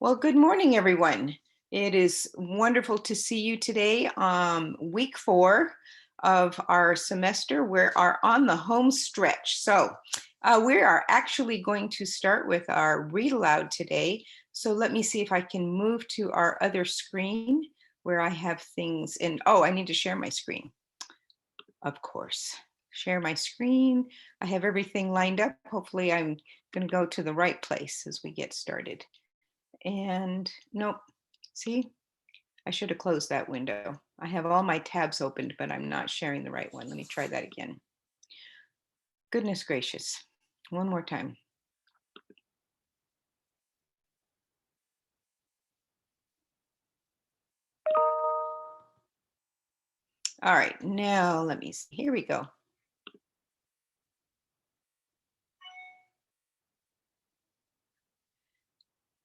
Well, good morning, everyone. It is wonderful to see you today, week 4 of our semester. We are on the home stretch. So we are actually going to start with our read aloud today. So let me see if I can move to our other screen where I have things in. Oh, I need to share my screen, of course. Share my screen. I have everything lined up. Hopefully I'm going to go to the right place as we get started. And nope, see, I should have closed that window. I have all my tabs opened, but I'm not sharing the right one. Let me try that again. Goodness gracious. One more time. All right, now let me see. Here we go.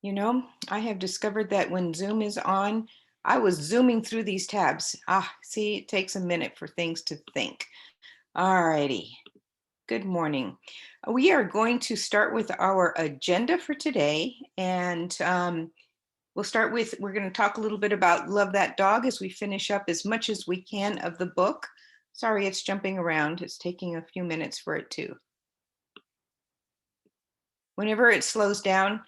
You know, I have discovered that when Zoom is on, I was zooming through these tabs. See, it takes a minute for things to think. All righty. Good morning. We are going to start with our agenda for today. And we'll start with, we're going to talk a little bit about Love That Dog as we finish up as much as we can of the book. Sorry, it's jumping around. It's taking a few minutes for it to. Whenever it slows down,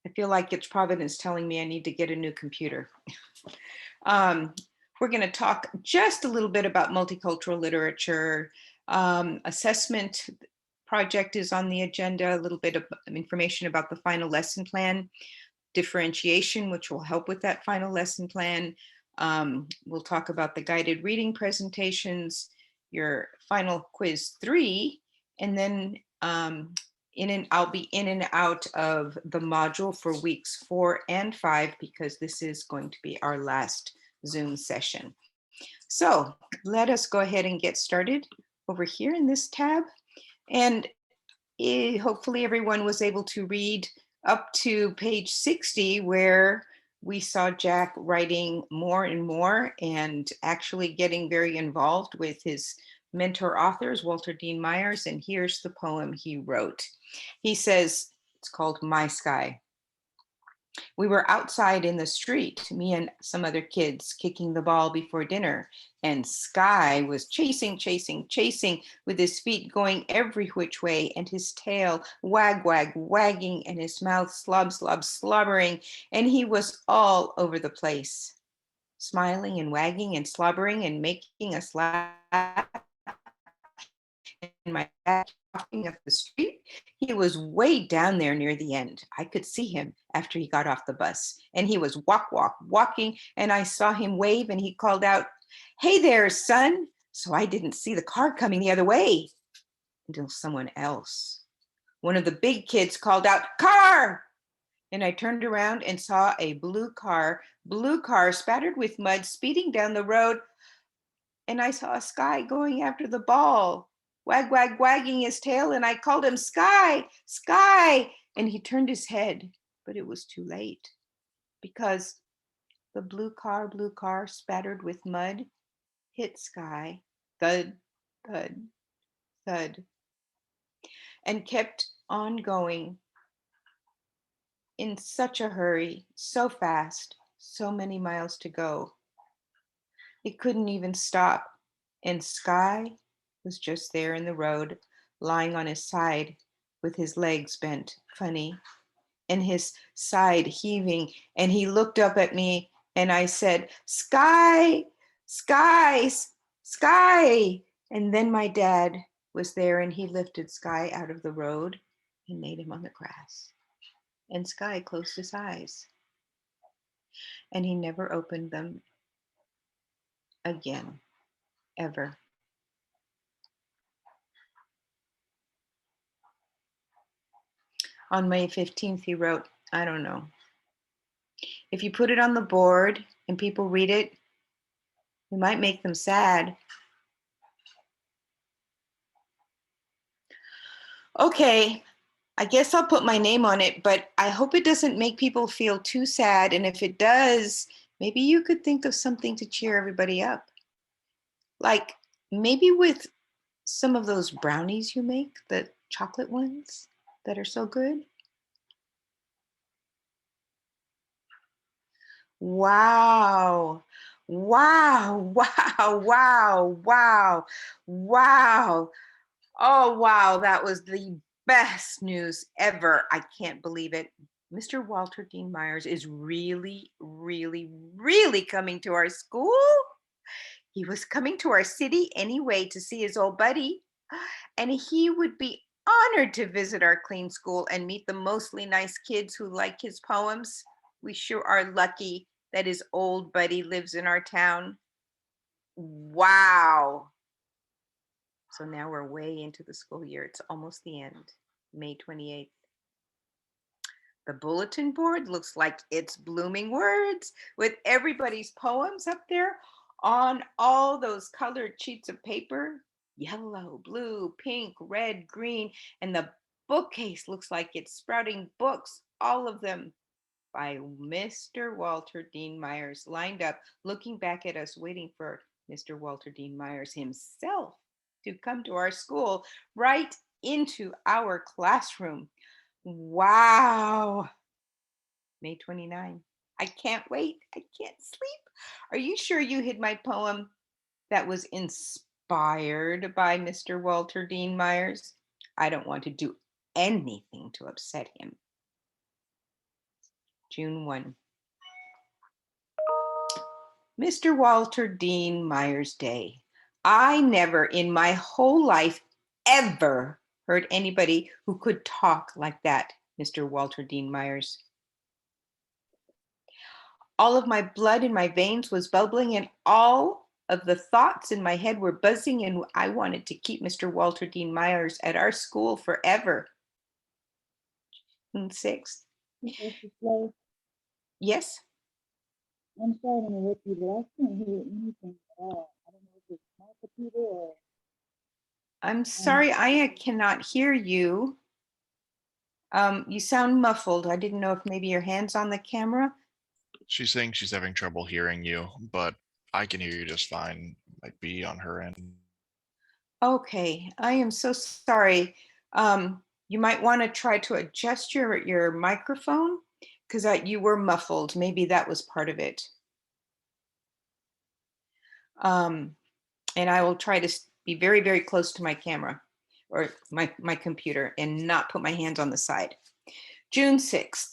I feel like it's Providence telling me I need to get a new computer. We're going to talk just a little bit about multicultural literature. Assessment project is on the agenda, a little bit of information about the final lesson plan, differentiation, which will help with that final lesson plan. We'll talk about the guided reading presentations, your final quiz 3, and then I'll be in and out of the module for weeks 4 and 5 because this is going to be our last Zoom session. So let us go ahead and get started over here in this tab. And hopefully everyone was able to read up to page 60 where we saw Jack writing more and more and actually getting very involved with his mentor authors, Walter Dean Myers, and here's the poem he wrote. He says, it's called My Sky. We were outside in the street, me and some other kids kicking the ball before dinner, and Sky was chasing, chasing, chasing with his feet going every which way and his tail wag, wag, wagging and his mouth slob, slob, slobbering, and he was all over the place, smiling and wagging and slobbering and making us laugh. In my dad walking up the street, he was way down there near the end. I could see him after he got off the bus, and he was walking, and I saw him wave, and he called out, "Hey there, son." So I didn't see the car coming the other way until someone else, one of the big kids, called out, "Car!" And I turned around and saw a blue car spattered with mud speeding down the road. And I saw Sky going after the ball, wag, wag, wagging his tail. And I called him, "Sky, Sky." And he turned his head, but it was too late because the blue car spattered with mud hit Sky, thud, thud, thud, and kept on going in such a hurry, so fast, so many miles to go. It couldn't even stop. And Sky was just there in the road, lying on his side with his legs bent funny and his side heaving. And he looked up at me and I said, "Sky, Sky, Sky." And then my dad was there and he lifted Sky out of the road and laid him on the grass. And Sky closed his eyes and he never opened them again, ever. On May 15th, he wrote, I don't know. If you put it on the board and people read it, we might make them sad. Okay, I guess I'll put my name on it, but I hope it doesn't make people feel too sad. And if it does, maybe you could think of something to cheer everybody up. Like maybe with some of those brownies you make, the chocolate ones that are so good. Wow. Wow. Wow. Wow. Wow. Wow. Oh, wow. That was the best news ever. I can't believe it. Mr. Walter Dean Myers is really, really, really coming to our school. He was coming to our city anyway to see his old buddy, and he would be honored to visit our clean school and meet the mostly nice kids who like his poems. We sure are lucky that his old buddy lives in our town. Wow. So now we're way into the school year. It's almost the end, May 28th. The bulletin board looks like it's blooming words with everybody's poems up there on all those colored sheets of paper, yellow, blue, pink, red, green, and the bookcase looks like it's sprouting books, all of them by Mr. Walter Dean Myers, lined up, looking back at us, waiting for Mr. Walter Dean Myers himself to come to our school, right into our classroom. Wow. May 29. I can't wait. I can't sleep. Are you sure you hid my poem that was inspired by Mr. Walter Dean Myers? I don't want to do anything to upset him. June 1. Mr. Walter Dean Myers Day. I never in my whole life ever heard anybody who could talk like that, Mr. Walter Dean Myers. All of my blood in my veins was bubbling, and all of the thoughts in my head were buzzing, and I wanted to keep Mr. Walter Dean Myers at our school forever. June 6th. Mr. Slay, Yes, I'm sorry to interrupt you, but I can't hear anything at all. I don't know if it's my computer or I'm um, sorry, I cannot hear you. You sound muffled. I didn't know if maybe your hand's on the camera. She's saying she's having trouble hearing you, but I can hear you just fine. Might be on her end. Okay, I am so sorry. You might want to try to adjust your microphone because you were muffled. Maybe that was part of it. And I will try to be very, very close to my camera or my computer and not put my hands on the side. June 6th,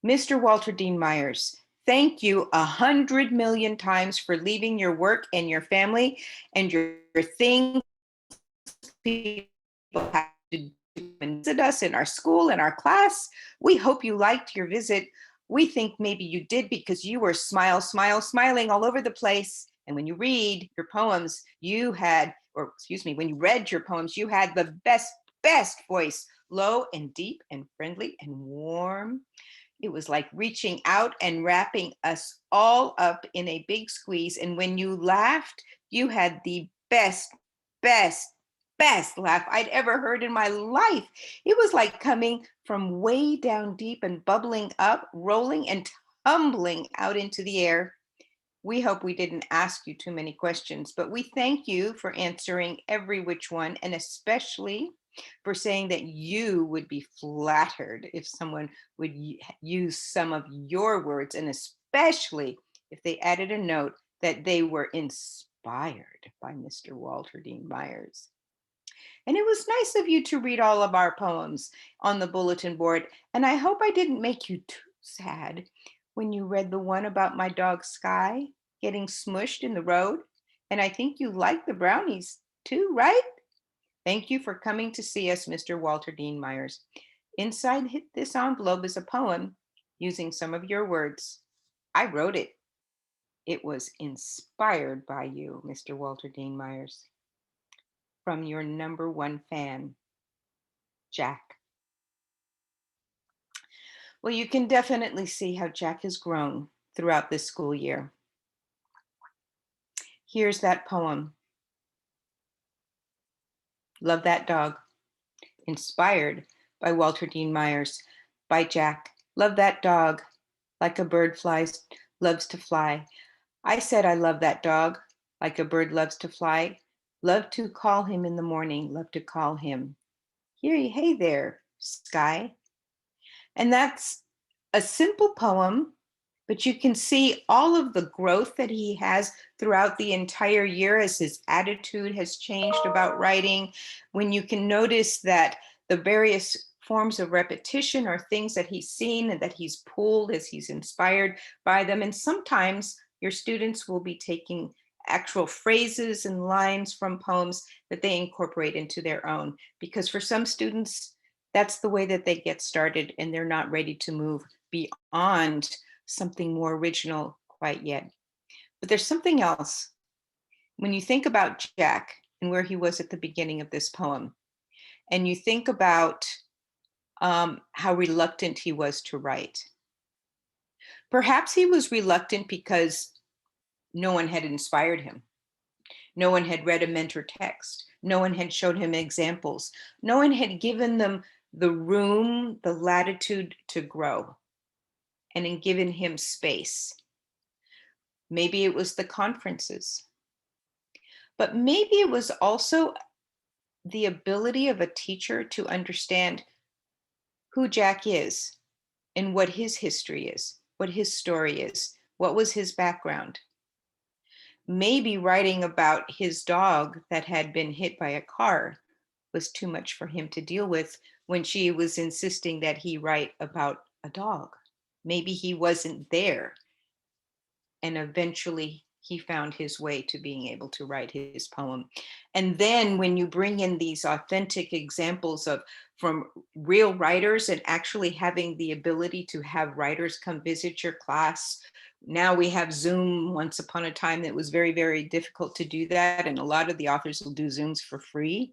Mr. Walter Dean Myers, thank you 100 million times for leaving your work and your family and your things people have to do and visit us in our school and our class. We hope you liked your visit. We think maybe you did because you were smiling all over the place. And when you read your poems, when you read your poems, you had the best voice, low and deep and friendly and warm. It was like reaching out and wrapping us all up in a big squeeze. And when you laughed, you had the best, best laugh I'd ever heard in my life. It was like coming from way down deep and bubbling up, rolling and tumbling out into the air. We hope we didn't ask you too many questions, but we thank you for answering every which one, and especially for saying that you would be flattered if someone would use some of your words, and especially if they added a note that they were inspired by Mr. Walter Dean Myers. And it was nice of you to read all of our poems on the bulletin board. And I hope I didn't make you too sad when you read the one about my dog Sky getting smushed in the road. And I think you like the brownies too, right? Thank you for coming to see us, Mr. Walter Dean Myers. Inside this envelope is a poem using some of your words. I wrote it. It was inspired by you, Mr. Walter Dean Myers. From your number one fan, Jack. Well, you can definitely see how Jack has grown throughout this school year. Here's that poem. Love That Dog, inspired by Walter Dean Myers, by Jack. Love that dog, like a bird loves to fly. I said I love that dog, like a bird loves to fly. Love to call him in the morning, love to call him. Hey there, Sky. And that's a simple poem but you can see all of the growth that he has throughout the entire year as his attitude has changed about writing. When you can notice that the various forms of repetition are things that he's seen and that he's pulled as he's inspired by them. And sometimes your students will be taking actual phrases and lines from poems that they incorporate into their own, because for some students, that's the way that they get started and they're not ready to move beyond something more original quite yet. But there's something else. When you think about Jack and where he was at the beginning of this poem, and you think about how reluctant he was to write. Perhaps he was reluctant because no one had inspired him. No one had read a mentor text. No one had showed him examples. No one had given them the room, the latitude to grow, and then given him space. Maybe it was the conferences, but maybe it was also the ability of a teacher to understand who Jack is and what his history is, what his story is, what was his background. Maybe writing about his dog that had been hit by a car was too much for him to deal with when she was insisting that he write about a dog. Maybe he wasn't there. And eventually he found his way to being able to write his poem. And then when you bring in these authentic examples of from real writers and actually having the ability to have writers come visit your class. Now we have Zoom. Once upon a time, it was very, very difficult to do that. And a lot of the authors will do Zooms for free.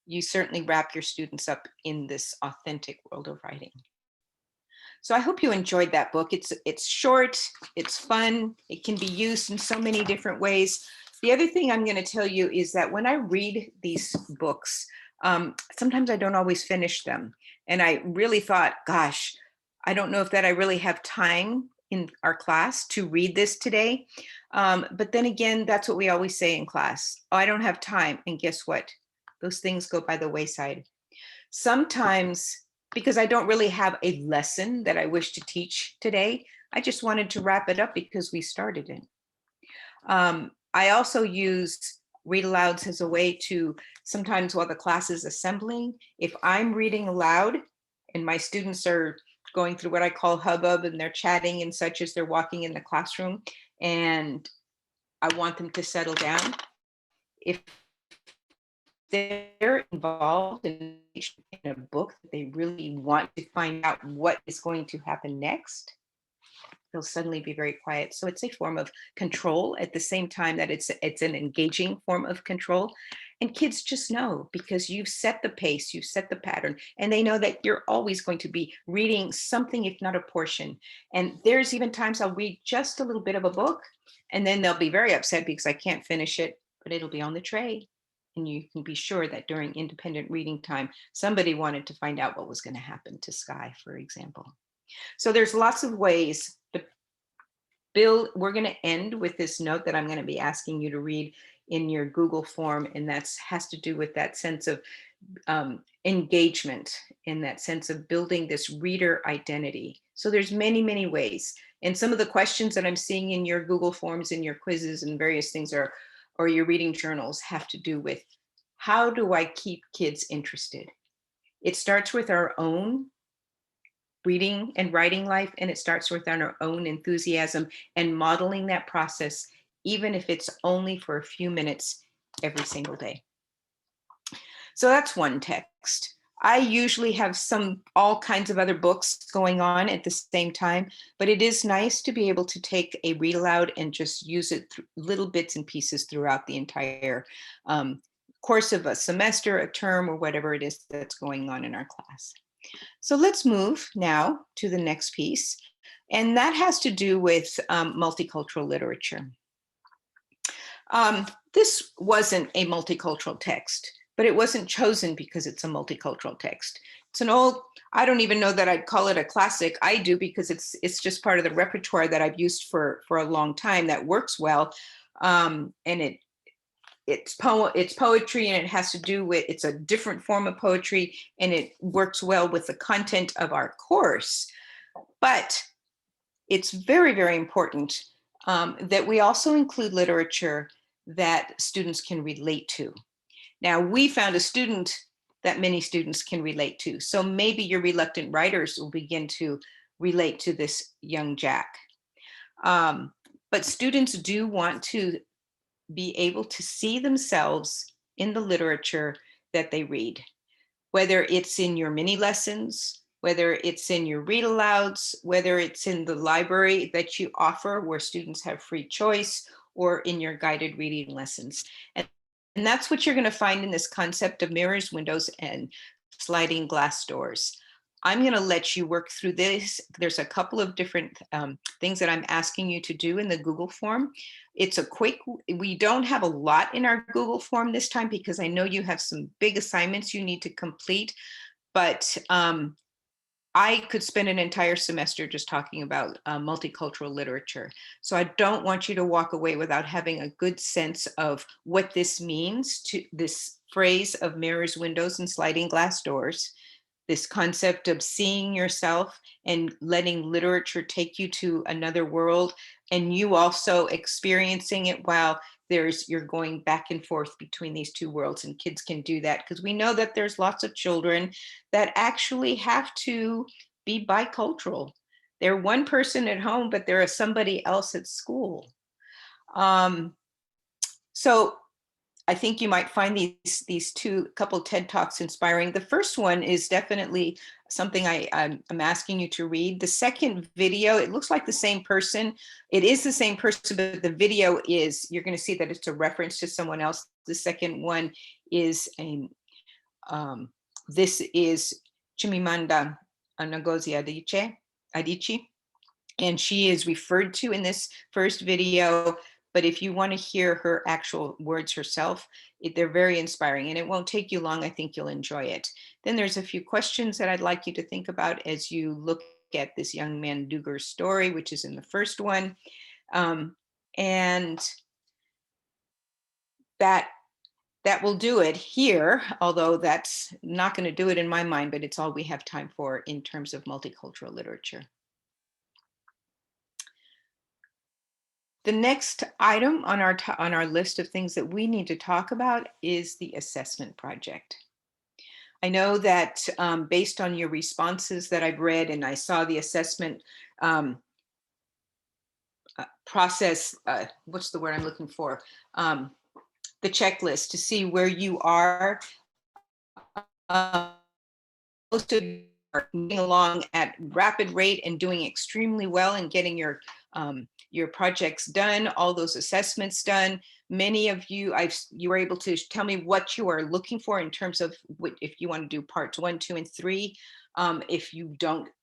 You certainly wrap your students up in this authentic world of writing. So I hope you enjoyed that book. It's short, it's fun, it can be used in so many different ways. The other thing I'm going to tell you is that when I read these books, sometimes I don't always finish them. And I really thought, gosh, I don't know if that I really have time in our class to read this today. But then again, that's what we always say in class. Oh, I don't have time. And guess what? Those things go by the wayside. Sometimes, because I don't really have a lesson that I wish to teach today, I just wanted to wrap it up because we started it. I also use read alouds as a way to, sometimes while the class is assembling, if I'm reading aloud and my students are going through what I call hubbub and they're chatting and such as they're walking in the classroom, and I want them to settle down. If they're involved in a book that they really want to find out what is going to happen next, they'll suddenly be very quiet. So it's a form of control at the same time that it's an engaging form of control. And kids just know because you've set the pace, you've set the pattern, and they know that you're always going to be reading something, if not a portion. And there's even times I'll read just a little bit of a book, and then they'll be very upset because I can't finish it, but it'll be on the tray. And you can be sure that during independent reading time, somebody wanted to find out what was going to happen to Sky, for example. So there's lots of ways. But Bill, we're going to end with this note that I'm going to be asking you to read in your Google form, and that has to do with that sense of engagement, in that sense of building this reader identity. So there's many, many ways. And some of the questions that I'm seeing in your Google forms, in your quizzes and various things or your reading journals have to do with how do I keep kids interested? It starts with our own reading and writing life, and it starts with our own enthusiasm and modeling that process, even if it's only for a few minutes every single day. So that's one text. I usually have all kinds of other books going on at the same time, but it is nice to be able to take a read aloud and just use it little bits and pieces throughout the entire course of a semester, a term, or whatever it is that's going on in our class. So let's move now to the next piece, and that has to do with multicultural literature. This wasn't a multicultural text, but it wasn't chosen because it's a multicultural text. It's an old, I don't even know that I'd call it a classic. I do because it's just part of the repertoire that I've used for a long time that works well. And it's poetry, and it has to do with, it's a different form of poetry, and it works well with the content of our course. But it's very, very important that we also include literature that students can relate to. Now, we found a student that many students can relate to. So maybe your reluctant writers will begin to relate to this young Jack. But students do want to be able to see themselves in the literature that they read, whether it's in your mini lessons, whether it's in your read alouds, whether it's in the library that you offer where students have free choice, or in your guided reading lessons. And that's what you're going to find in this concept of mirrors, windows, and sliding glass doors. I'm going to let you work through this. There's a couple of different things that I'm asking you to do in the Google form. It's a quick, we don't have a lot in our Google form this time because I know you have some big assignments you need to complete, but I could spend an entire semester just talking about multicultural literature. So I don't want you to walk away without having a good sense of what this means, to this phrase of mirrors, windows, and sliding glass doors, this concept of seeing yourself and letting literature take you to another world, and you also experiencing it while you're going back and forth between these two worlds. And kids can do that because we know that there's lots of children that actually have to be bicultural. They're one person at home, but they're somebody else at school. So I think you might find these couple TED Talks inspiring. The first one is definitely something I'm asking you to read. The second video, it looks like the same person. It is the same person, but the video is, you're going to see that it's a reference to someone else. The second one is this is Chimamanda Ngozi Adichie, and she is referred to in this first video. But if you want to hear her actual words herself, they're very inspiring, and it won't take you long. I think you'll enjoy it. Then there's a few questions that I'd like you to think about as you look at this young man Duger's story, which is in the first one. And that will do it here, although that's not going to do it in my mind, but it's all we have time for in terms of multicultural literature. The next item on our list of things that we need to talk about is the assessment project. I know that based on your responses that I've read, and I saw the assessment process, what's the word I'm looking for? The checklist to see where you are. Most of you are moving along at rapid rate and doing extremely well and getting your projects done, all those assessments done. Many of you, you were able to tell me what you are looking for in terms of if you want to do parts 1, 2, and 3. If you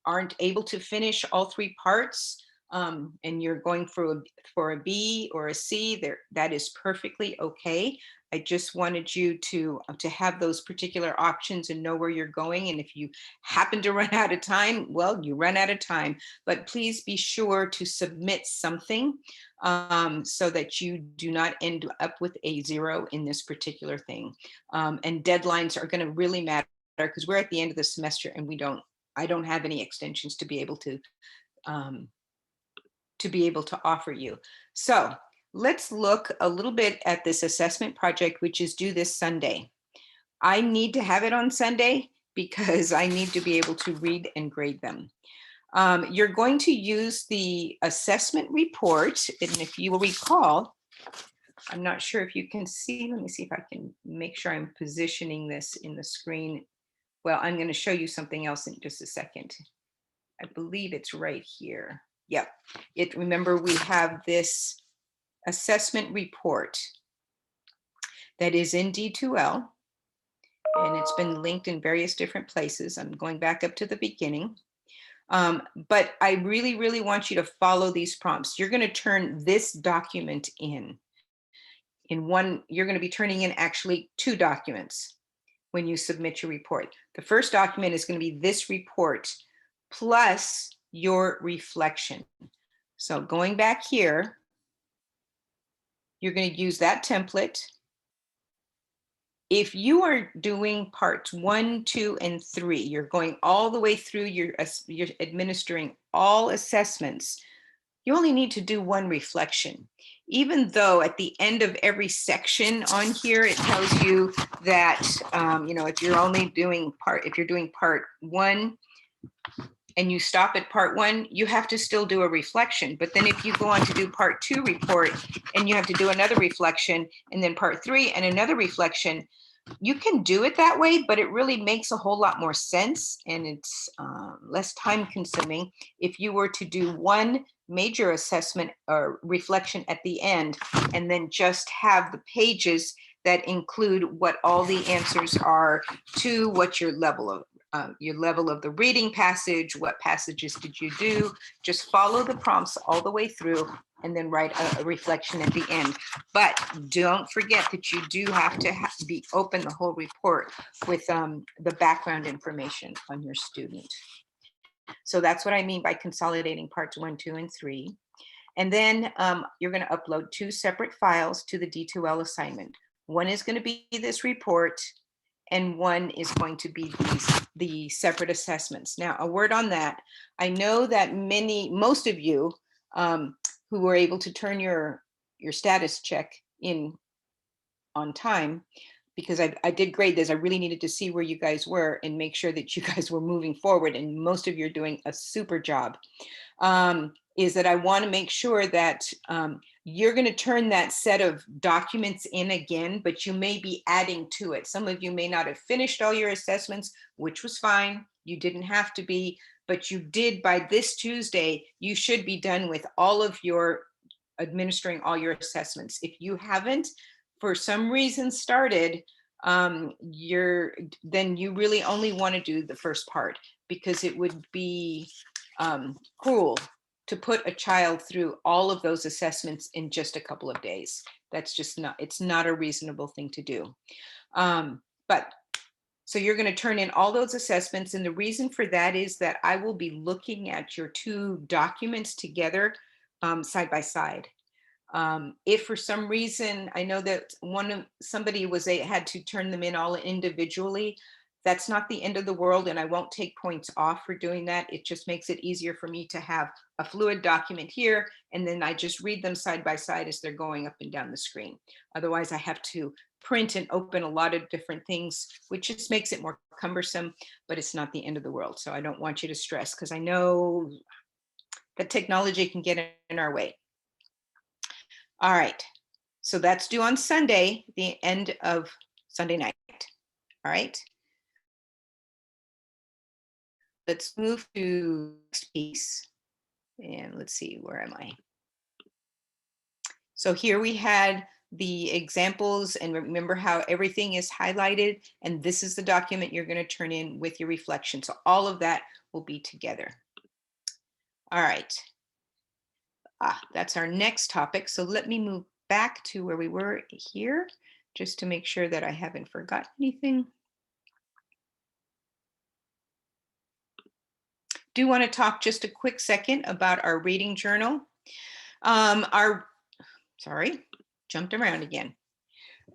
aren't able to finish all 3 parts, and you're going for a B or a C, that is perfectly okay. I just wanted you to have those particular options and know where you're going. And if you happen to run out of time, well, you run out of time. But please be sure to submit something so that you do not end up with a 0 in this particular thing. And deadlines are going to really matter because we're at the end of the semester and I don't have any extensions to be able to offer you. So let's look a little bit at this assessment project, which is due this Sunday. I need to have it on Sunday because I need to be able to read and grade them. You're going to use the assessment report. And if you will recall, I'm not sure if you can see, let me see if I can make sure I'm positioning this in the screen. Well, I'm going to show you something else in just a second. I believe it's right here. Yep. Remember, we have this assessment report that is in D2L, and it's been linked in various different places. I'm going back up to the beginning. But I really, really want you to follow these prompts. You're going to turn this document in one, you're going to be turning in actually 2 documents when you submit your report. The first document is going to be this report plus your reflection. So going back here, you're going to use that template if you are doing parts 1, 2, and 3, you're going all the way through you're administering all assessments, you only need to do one reflection. Even though at the end of every section on here, it tells you that, if you're doing part 1 and you stop at part 1, you have to still do a reflection. But then if you go on to do part 2 report and you have to do another reflection, and then part 3 and another reflection, you can do it that way, but it really makes a whole lot more sense, and it's less time consuming if you were to do one major assessment or reflection at the end, and then just have the pages that include what all the answers are to what your level of the reading passage, what passages did you do, just follow the prompts all the way through, and then write a reflection at the end. But don't forget that you do have to be open the whole report with the background information on your student. So that's what I mean by consolidating parts 1, 2, and 3. And then you're going to upload 2 separate files to the D2L assignment. One is going to be this report, and one is going to be the separate assessments. Now, a word on that. I know that most of you who were able to turn your status check in on time, because I did grade this, I really needed to see where you guys were and make sure that you guys were moving forward, and most of you are doing a super job, is that I want to make sure that you're going to turn that set of documents in again, but you may be adding to it. Some of you may not have finished all your assessments, which was fine. You didn't have to be, but you did by this Tuesday. You should be done with all of your administering all your assessments. If you haven't, for some reason, started, then you really only want to do the first part, because it would be cruel to put a child through all of those assessments in just a couple of days. That's just it's not a reasonable thing to do. So you're going to turn in all those assessments. And the reason for that is that I will be looking at your 2 documents together side by side. If for some reason, I know that somebody had to turn them in all individually, that's not the end of the world, and I won't take points off for doing that. It just makes it easier for me to have a fluid document here, and then I just read them side by side as they're going up and down the screen. Otherwise, I have to print and open a lot of different things, which just makes it more cumbersome, but it's not the end of the world. So I don't want you to stress, because I know that technology can get in our way. All right, so that's due on Sunday, the end of Sunday night. All right. Let's move to next piece. And let's see, where am I? So here we had the examples, and remember how everything is highlighted, and this is the document you're going to turn in with your reflection. So all of that will be together. All right. That's our next topic. So let me move back to where we were here, just to make sure that I haven't forgotten anything. Do want to talk just a quick second about our reading journal. Sorry, jumped around again.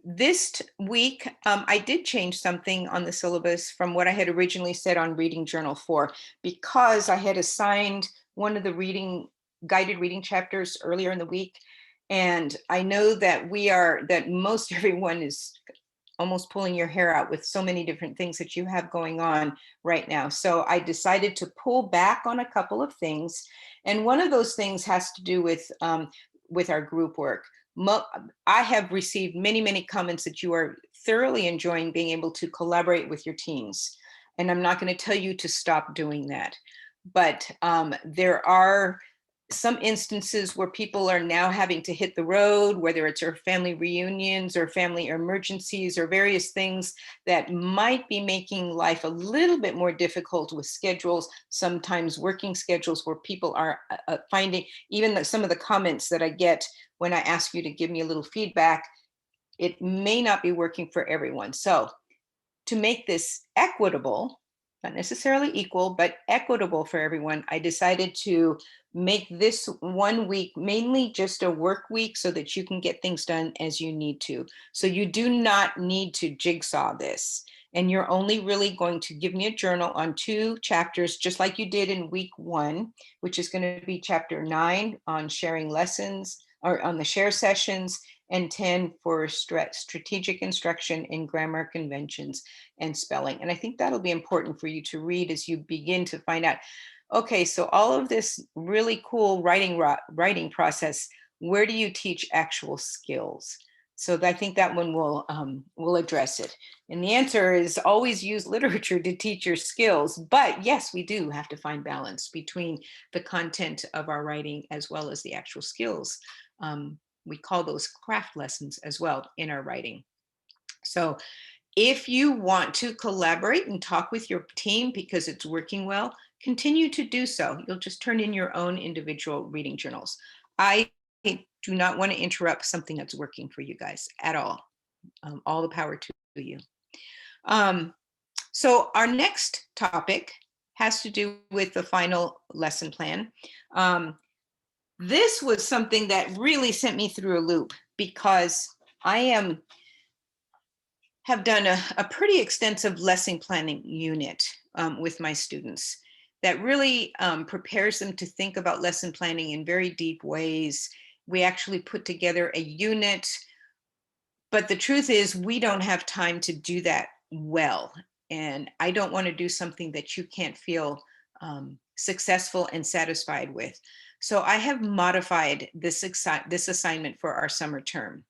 This week, I did change something on the syllabus from what I had originally said on Reading Journal 4, because I had assigned one of the guided reading chapters earlier in the week. And I know that most everyone is almost pulling your hair out with so many different things that you have going on right now. So I decided to pull back on a couple of things. And one of those things has to do with our group work. I have received many, many comments that you are thoroughly enjoying being able to collaborate with your teams. And I'm not going to tell you to stop doing that. But there are some instances where people are now having to hit the road, whether it's our family reunions or family emergencies or various things that might be making life a little bit more difficult with schedules, sometimes working schedules, where people are finding, even some of the comments that I get when I ask you to give me a little feedback, it may not be working for everyone. So to make this equitable, not necessarily equal, but equitable for everyone, I decided to make this 1 week mainly just a work week so that you can get things done as you need to. So you do not need to jigsaw this. And you're only really going to give me a journal on 2 chapters, just like you did in week 1, which is going to be chapter 9 on sharing lessons or on the share sessions, and 10 for strategic instruction in grammar conventions and spelling. And I think that'll be important for you to read as you begin to find out, okay, so all of this really cool writing process, where do you teach actual skills? So I think that one will address it. And the answer is always use literature to teach your skills. But yes, we do have to find balance between the content of our writing as well as the actual skills. We call those craft lessons as well in our writing. So if you want to collaborate and talk with your team because it's working well, continue to do so. You'll just turn in your own individual reading journals. I do not want to interrupt something that's working for you guys at all. All the power to you. So our next topic has to do with the final lesson plan. This was something that really sent me through a loop because I have done a pretty extensive lesson planning unit with my students that really prepares them to think about lesson planning in very deep ways. We actually put together a unit, but the truth is we don't have time to do that well. And I don't want to do something that you can't feel successful and satisfied with. So I have modified this assignment for our summer term.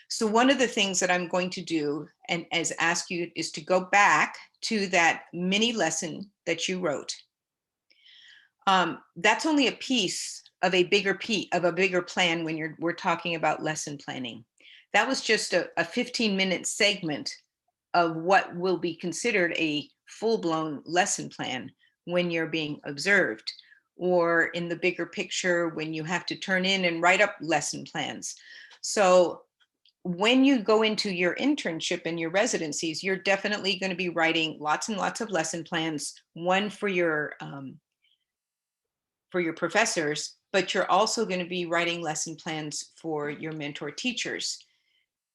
So one of the things that I'm going to do and as ask you is to go back to that mini lesson that you wrote. That's only a piece of a bigger plan when we're talking about lesson planning. That was just a 15-minute segment of what will be considered a full-blown lesson plan when you're being observed, or in the bigger picture when you have to turn in and write up lesson plans. So when you go into your internship and your residencies, you're definitely going to be writing lots and lots of lesson plans, one for your professors, but you're also going to be writing lesson plans for your mentor teachers.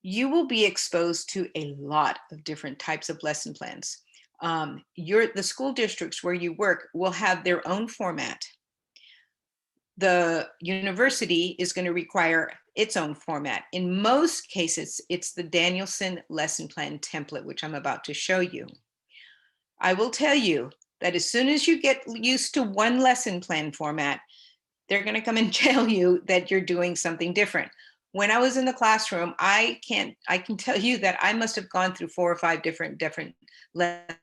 You will be exposed to a lot of different types of lesson plans. The school districts where you work will have their own format. The university is going to require its own format. In most cases, it's the Danielson lesson plan template, which I'm about to show you. I will tell you that as soon as you get used to one lesson plan format, they're going to come and tell you that you're doing something different. When I was in the classroom, I can tell you that I must have gone through 4 or 5 different lessons.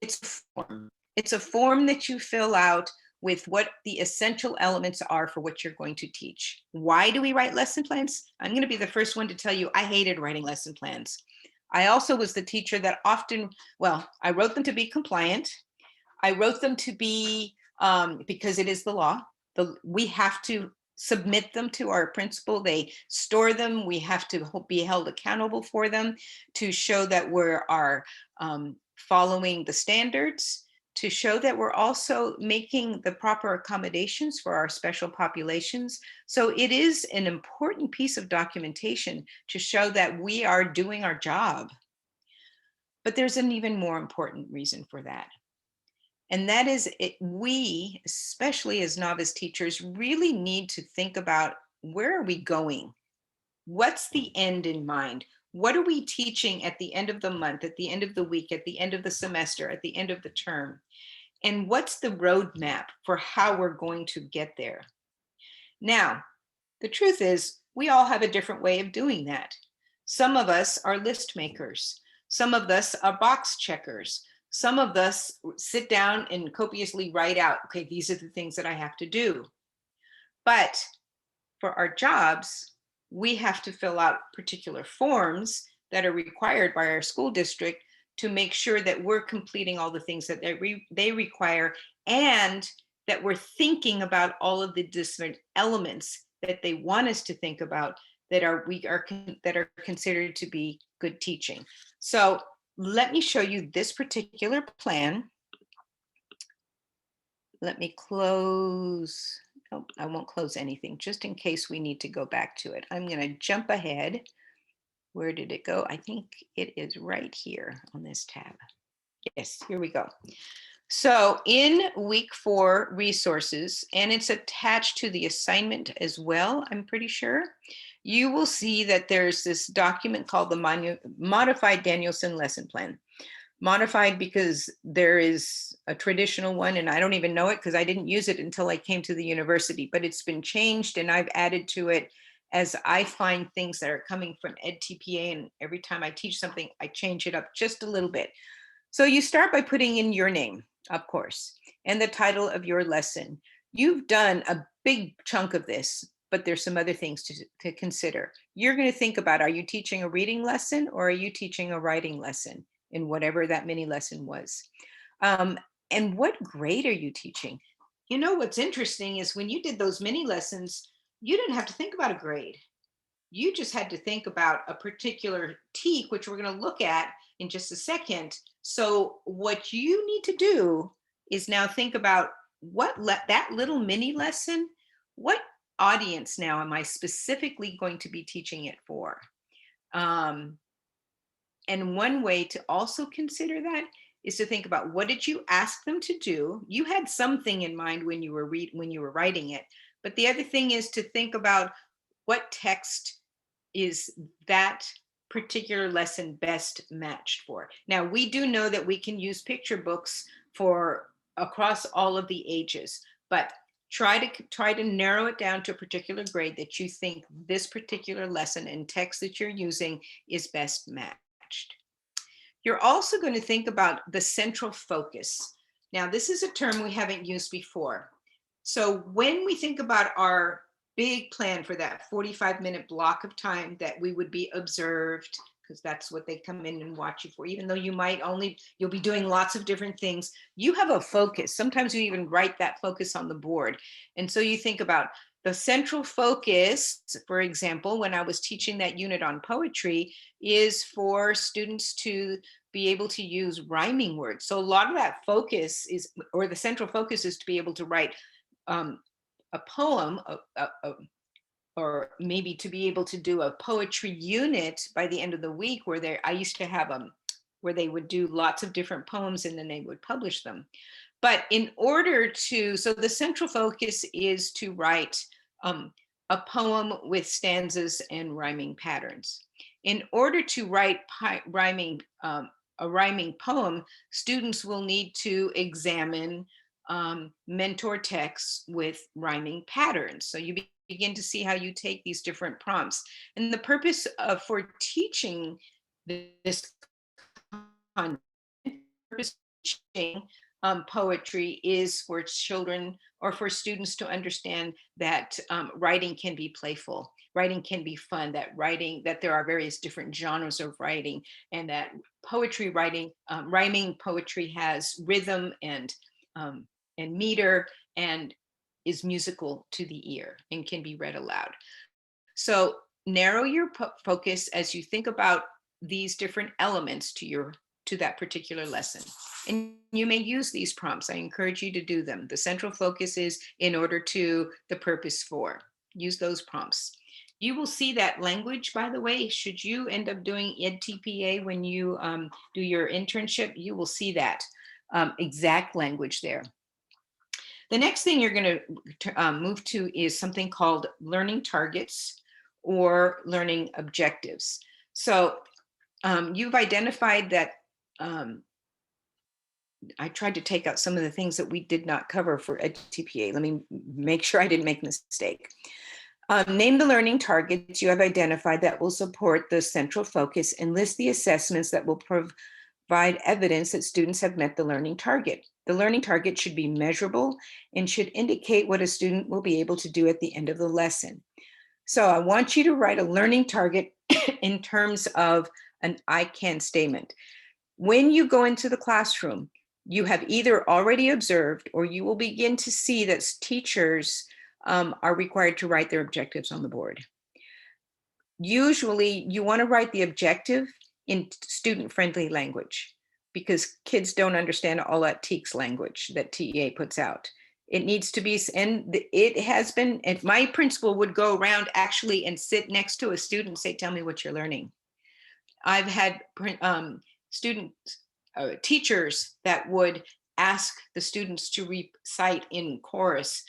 It's a form. It's a form that you fill out with what the essential elements are for what you're going to teach. Why do we write lesson plans? I'm going to be the first one to tell you I hated writing lesson plans. I also was the teacher that often, I wrote them to be compliant. I wrote them to be, because it is the law, we have to submit them to our principal. They store them. We have to be held accountable for them to show that we are following the standards, to show that we're also making the proper accommodations for our special populations. So it is an important piece of documentation to show that we are doing our job. But there's an even more important reason for that. And that is we, especially as novice teachers, really need to think about, where are we going? What's the end in mind? What are we teaching at the end of the month, at the end of the week, at the end of the semester, at the end of the term? And what's the roadmap for how we're going to get there? Now, the truth is, we all have a different way of doing that. Some of us are list makers. Some of us are box checkers. Some of us sit down and copiously write out, okay, these are the things that I have to do. But for our jobs, we have to fill out particular forms that are required by our school district to make sure that we're completing all the things that they require, and that we're thinking about all of the different elements that they want us to think about that are that are considered to be good teaching. So let me show you this particular plan. Let me close. Oh, I won't close anything, just in case we need to go back to it. I'm going to jump ahead. Where did it go? I think it is right here on this tab. Yes, here we go. So in week 4 resources, and it's attached to the assignment as well, I'm pretty sure, you will see that there's this document called the Modified Danielson Lesson Plan. Modified because there is a traditional one, and I don't even know it because I didn't use it until I came to the university, but it's been changed and I've added to it as I find things that are coming from EdTPA, and every time I teach something, I change it up just a little bit. So you start by putting in your name, of course, and the title of your lesson. You've done a big chunk of this, but there's some other things to consider. You're going to think about, are you teaching a reading lesson or are you teaching a writing lesson in whatever that mini lesson was? And what grade are you teaching? You know, what's interesting is when you did those mini lessons, you didn't have to think about a grade. You just had to think about a particular TEK, which we're going to look at in just a second. So what you need to do is now think about that little mini lesson, what audience now am I specifically going to be teaching it for? And one way to also consider that is to think about, what did you ask them to do? You had something in mind when you were writing it, but the other thing is to think about what text is that particular lesson best matched for. Now, we do know that we can use picture books for across all of the ages, but try to narrow it down to a particular grade that you think this particular lesson and text that you're using is best matched. You're also going to think about the central focus. Now, this is a term we haven't used before. So when we think about our big plan for that 45-minute block of time that we would be observed, because that's what they come in and watch you for, even though you'll be doing lots of different things, you have a focus. Sometimes you even write that focus on the board. And so you think about the central focus, for example, when I was teaching that unit on poetry, is for students to be able to use rhyming words. So a lot of that focus is, or the central focus is to be able to write a poem, or maybe to be able to do a poetry unit by the end of the week, where I used to have where they would do lots of different poems and then they would publish them. But in order to, so the central focus is to write a poem with stanzas and rhyming patterns. In order to write a rhyming poem, students will need to examine mentor texts with rhyming patterns. So you begin to see how you take these different prompts. And the purpose for teaching this content, poetry, is for children or for students to understand that writing can be playful, writing can be fun, that there are various different genres of writing, and that poetry writing, rhyming poetry has rhythm and meter and is musical to the ear and can be read aloud. So narrow your focus as you think about these different elements to that particular lesson. And you may use these prompts. I encourage you to do them. The central focus is in order to, the purpose for. Use those prompts. You will see that language, by the way, should you end up doing EdTPA when you do your internship, you will see that exact language there. The next thing you're going to move to is something called learning targets or learning objectives. So you've identified that I tried to take out some of the things that we did not cover for EdTPA. Let me make sure I didn't make a mistake. Name the learning targets you have identified that will support the central focus, and list the assessments that will provide evidence that students have met the learning target. The learning target should be measurable and should indicate what a student will be able to do at the end of the lesson. So I want you to write a learning target in terms of an I can statement. When you go into the classroom, you have either already observed or you will begin to see that teachers are required to write their objectives on the board. usually you want to write the objective in student-friendly language, because kids don't understand all that TEKS language that TEA puts out. It needs to be, and it has been, and my principal would go around actually and sit next to a student and say, tell me what you're learning. I've had teachers that would ask the students to recite in chorus,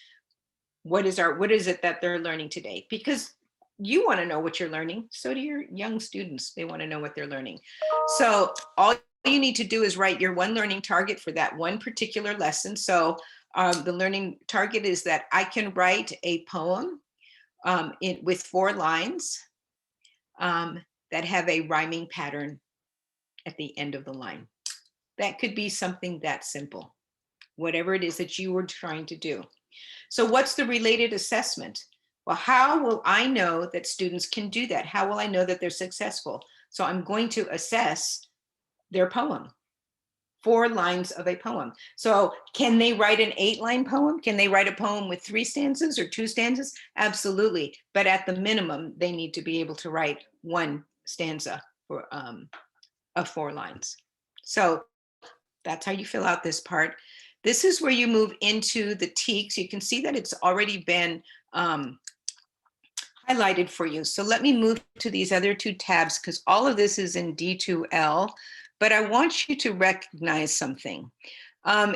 what is it that they're learning today? Because you want to know what you're learning. So do your young students. They want to know what they're learning. So all you need to do is write your one learning target for that one particular lesson. So the learning target is that I can write a poem with 4 lines that have a rhyming pattern at the end of the line. That could be something that simple, whatever it is that you were trying to do. So what's the related assessment? Well, how will I know that students can do that? How will I know that they're successful? So I'm going to assess their poem, 4 lines of a poem. So can they write an 8-line poem? Can they write a poem with 3 stanzas or 2 stanzas? Absolutely. But at the minimum, they need to be able to write 1 stanza for, of 4 lines. So that's how you fill out this part. This is where you move into the TEKS. You can see that it's already been highlighted for you. So let me move to these other 2 tabs, because all of this is in D2L, but I want you to recognize something.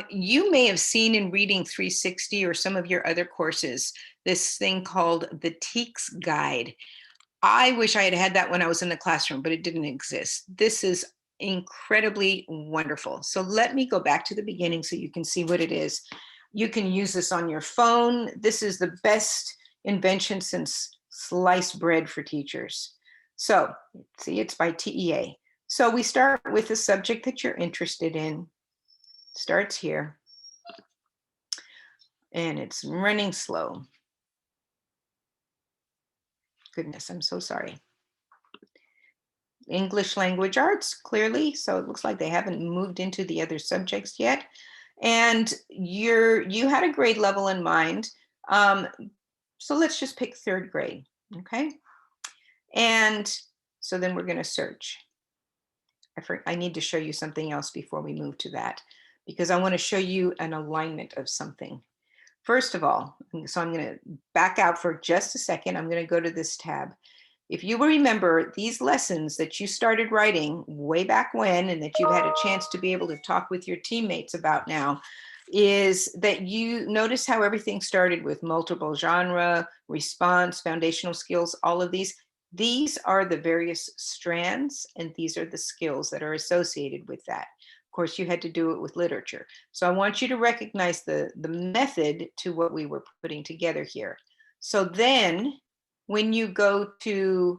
You may have seen in Reading 360 or some of your other courses, this thing called the TEKS Guide. I wish I had had that when I was in the classroom, but it didn't exist. This is incredibly wonderful. So let me go back to the beginning so you can see what it is. You can use this on your phone. This is the best invention since sliced bread for teachers. So see, it's by TEA. So we start with the subject that you're interested in. Starts here. And it's running slow. Goodness, I'm so sorry. English language arts, clearly. So it looks like they haven't moved into the other subjects yet. And you had a grade level in mind. So let's just pick 3rd grade, okay? And so then we're going to search. I need to show you something else before we move to that, because I want to show you an alignment of something. First of all, so I'm going to back out for just a second. I'm going to go to this tab. If you will remember, these lessons that you started writing way back when, and that you've had a chance to be able to talk with your teammates about now, is that you notice how everything started with multiple genre, response, foundational skills, all of these. These are the various strands, and these are the skills that are associated with that. Of course, you had to do it with literature. So I want you to recognize the method to what we were putting together here. So then when you go to,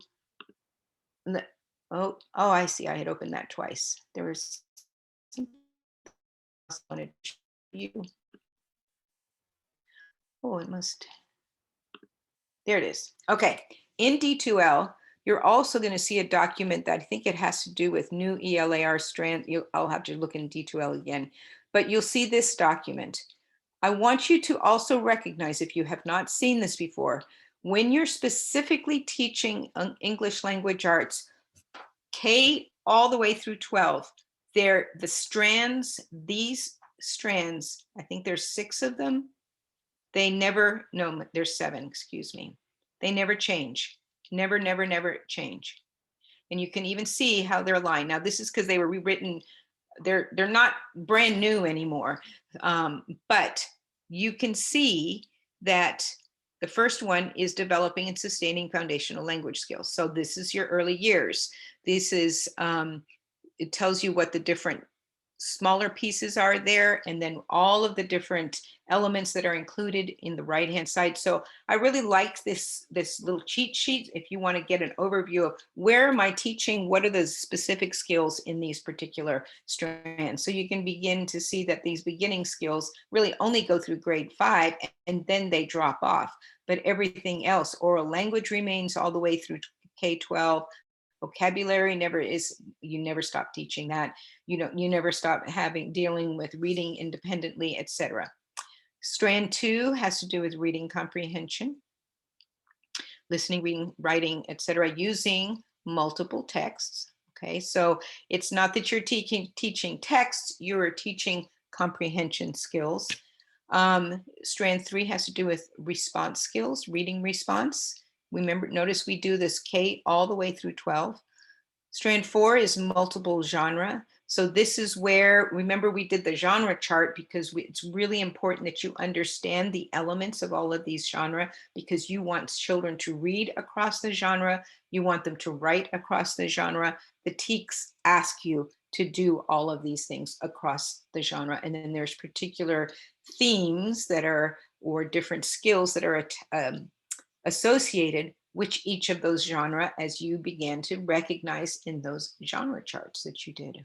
oh, I see, I had opened that twice. There was something else I wanted to show you. Oh, it must, there it is. Okay, in D2L, you're also going to see a document that I think it has to do with new ELAR strand. I'll have to look in D2L again, but you'll see this document. I want you to also recognize, if you have not seen this before, when you're specifically teaching English language arts, K all the way through 12, they're the strands, these strands, I think there's 6 of them. They never, no, there's 7, excuse me. They never change, never, never, never change. And you can even see how they're aligned. Now this is because they were rewritten, they're not brand new anymore, but you can see that the first one is developing and sustaining foundational language skills. So this is your early years. This is, it tells you what the different smaller pieces are there, and then all of the different elements that are included in the right hand side. So I really like this little cheat sheet if you want to get an overview of where am I teaching, what are the specific skills in these particular strands. So you can begin to see that these beginning skills really only go through grade 5 and then they drop off, but everything else, oral language remains all the way through K-12. Vocabulary you never stop teaching that. You never stop dealing with reading independently, etc. Strand 2 has to do with reading comprehension. listening, reading, writing, etc., using multiple texts. Okay, so it's not that you're teaching texts, you're teaching comprehension skills. Strand 3 has to do with response skills, reading response. Remember, notice we do this K all the way through 12. Strand 4 is multiple genre. So this is where, remember we did the genre chart because it's really important that you understand the elements of all of these genre, because you want children to read across the genre, you want them to write across the genre. The TEKS ask you to do all of these things across the genre. And then there's particular themes that are, or different skills that are associated with each of those genre as you began to recognize in those genre charts that you did.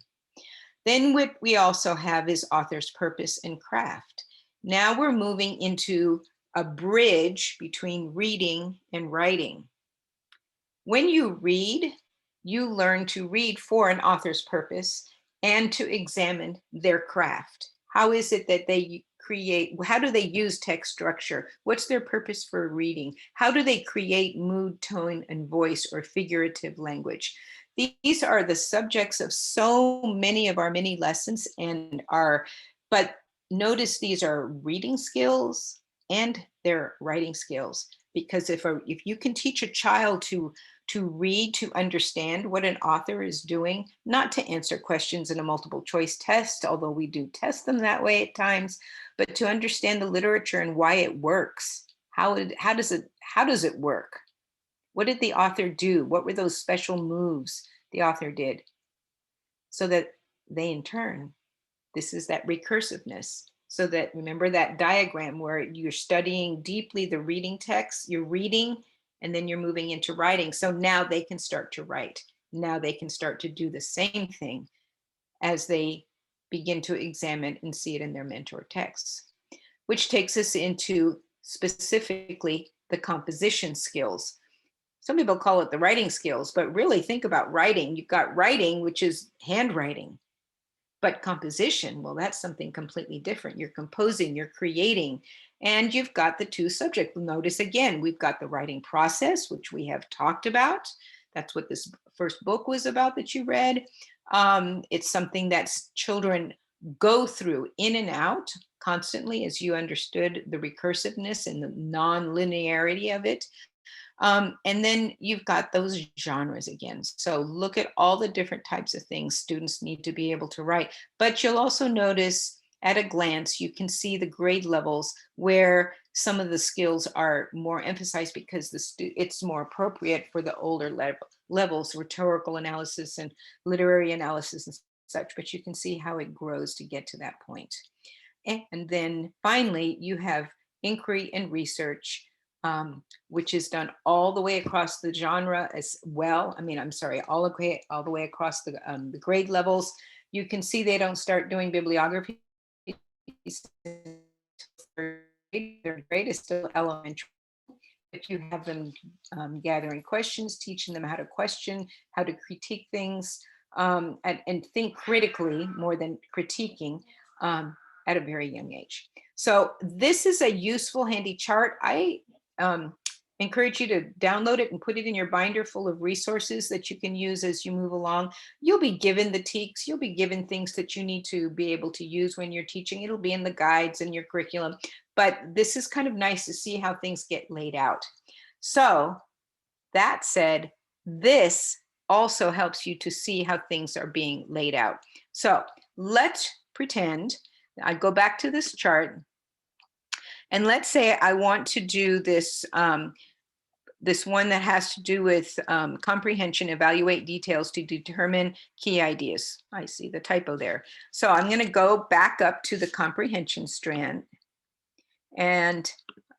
Then what we also have is author's purpose and craft. Now we're moving into a bridge between reading and writing. When you read, you learn to read for an author's purpose and to examine their craft. How is it that they create, how do they use text structure? What's their purpose for reading? How do they create mood, tone, and voice or figurative language? These are the subjects of so many of our mini lessons and but notice these are reading skills and their writing skills. Because if you can teach a child to read, to understand what an author is doing, not to answer questions in a multiple choice test, although we do test them that way at times, but to understand the literature and why it works. How does it work? What did the author do? What were those special moves the author did? So that they in turn, this is that recursiveness. So that, remember that diagram where you're studying deeply the reading text, you're reading, and then you're moving into writing. So now they can start to write. Now they can start to do the same thing as they begin to examine and see it in their mentor texts, which takes us into specifically the composition skills. Some people call it the writing skills, but really think about writing. You've got writing, which is handwriting. But composition, well, that's something completely different. You're composing, you're creating, and you've got the two subjects. Notice again, we've got the writing process, which we have talked about. That's what this first book was about that you read. It's something that children go through in and out constantly as you understood the recursiveness and the non-linearity of it. And then you've got those genres again. So look at all the different types of things students need to be able to write. But you'll also notice at a glance, you can see the grade levels where some of the skills are more emphasized because it's more appropriate for the older levels, rhetorical analysis and literary analysis and such. But you can see how it grows to get to that point. And then finally, you have inquiry and research, which is done all the way across the genre as well. I mean, I'm sorry, all the way across the grade levels. You can see they don't start doing bibliography. Their grade is still elementary. But you have them gathering questions, teaching them how to question, how to critique things, and think critically more than critiquing at a very young age. So this is a useful, handy chart. I encourage you to download it and put it in your binder full of resources that you can use as you move along. You'll be given the TEKS, you'll be given things that you need to be able to use when you're teaching. It'll be in the guides and your curriculum, but this is kind of nice to see how things get laid out. So that said, this also helps you to see how things are being laid out. So let's pretend I go back to this chart. And let's say I want to do this, this one that has to do with comprehension, evaluate details to determine key ideas. I see the typo there. So I'm going to go back up to the comprehension strand. And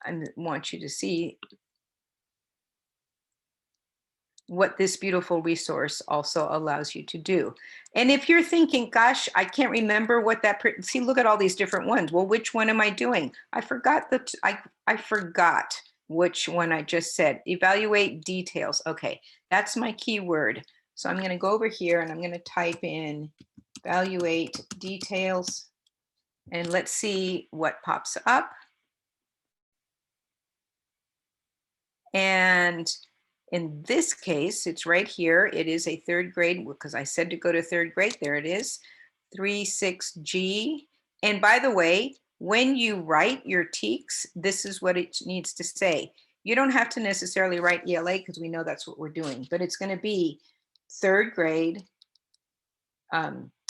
I want you to see what this beautiful resource also allows you to do. And if you're thinking, gosh, I can't remember what that, see, look at all these different ones. Well, which one am I doing? I forgot I forgot which one I just said. Evaluate details. Okay, that's my keyword. So I'm going to go over here and I'm going to type in evaluate details. And let's see what pops up. And in this case, it's right here. It is a third grade because I said to go to third grade. There it is, 3-6G. And by the way, when you write your TEKS, this is what it needs to say. You don't have to necessarily write ELA because we know that's what we're doing, but it's going to be third grade,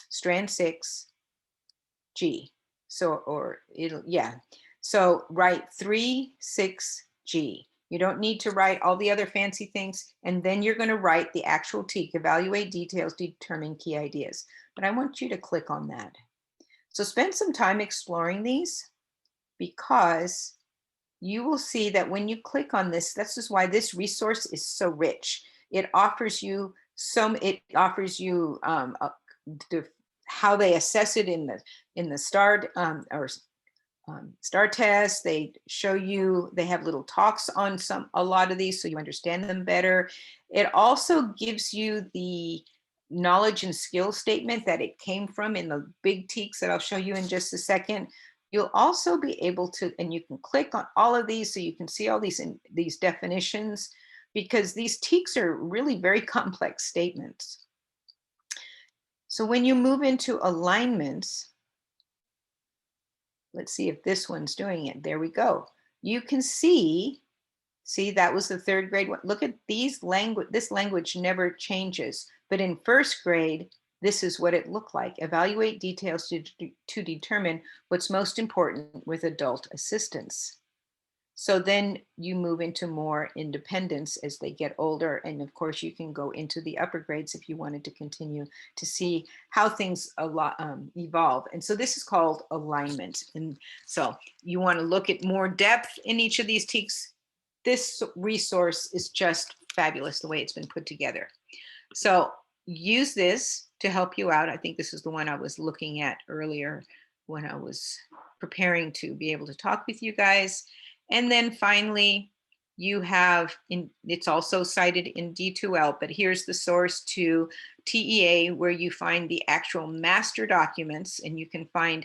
strand 6, G. So, or it'll, yeah. So write 3-6G. You don't need to write all the other fancy things. And then you're going to write the actual TEK, evaluate details, determine key ideas. But I want you to click on that. So spend some time exploring these, because you will see that when you click on this, this is why this resource is so rich. It offers you how they assess it in the STAR STAR test. They show you, they have little talks on a lot of these so you understand them better. It also gives you the knowledge and skill statement that it came from in the big TEKs that I'll show you in just a second. You'll also be able to, and you can click on all of these so you can see all these definitions, because these TEKs are really very complex statements. So when you move into alignments, let's see if this one's doing it. There we go. You can see that was the third grade one. Look at these language. This language never changes, but in first grade, this is what it looked like. Evaluate details to determine what's most important with adult assistance. So then you move into more independence as they get older. And of course, you can go into the upper grades if you wanted to continue to see how things evolve. And so this is called alignment. And so you want to look at more depth in each of these TEKs. This resource is just fabulous the way it's been put together. So use this to help you out. I think this is the one I was looking at earlier when I was preparing to be able to talk with you guys. And then finally, you have, it's also cited in D2L, but here's the source to TEA, where you find the actual master documents, and you can find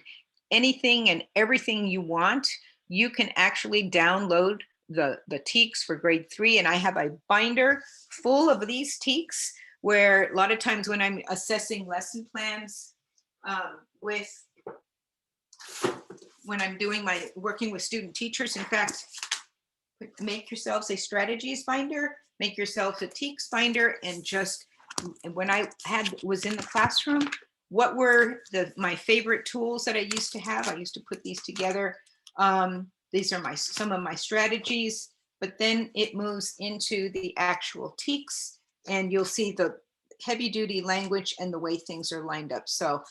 anything and everything you want. You can actually download the TEKs for grade 3, and I have a binder full of these TEKs, where a lot of times when I'm assessing lesson plans when I'm doing working with student teachers, in fact, make yourselves a strategies binder, make yourself a TEKs binder, and just, when I was in the classroom, what were my favorite tools that I used to have? I used to put these together. These are some of my strategies, but then it moves into the actual TEKs, and you'll see the heavy duty language and the way things are lined up. So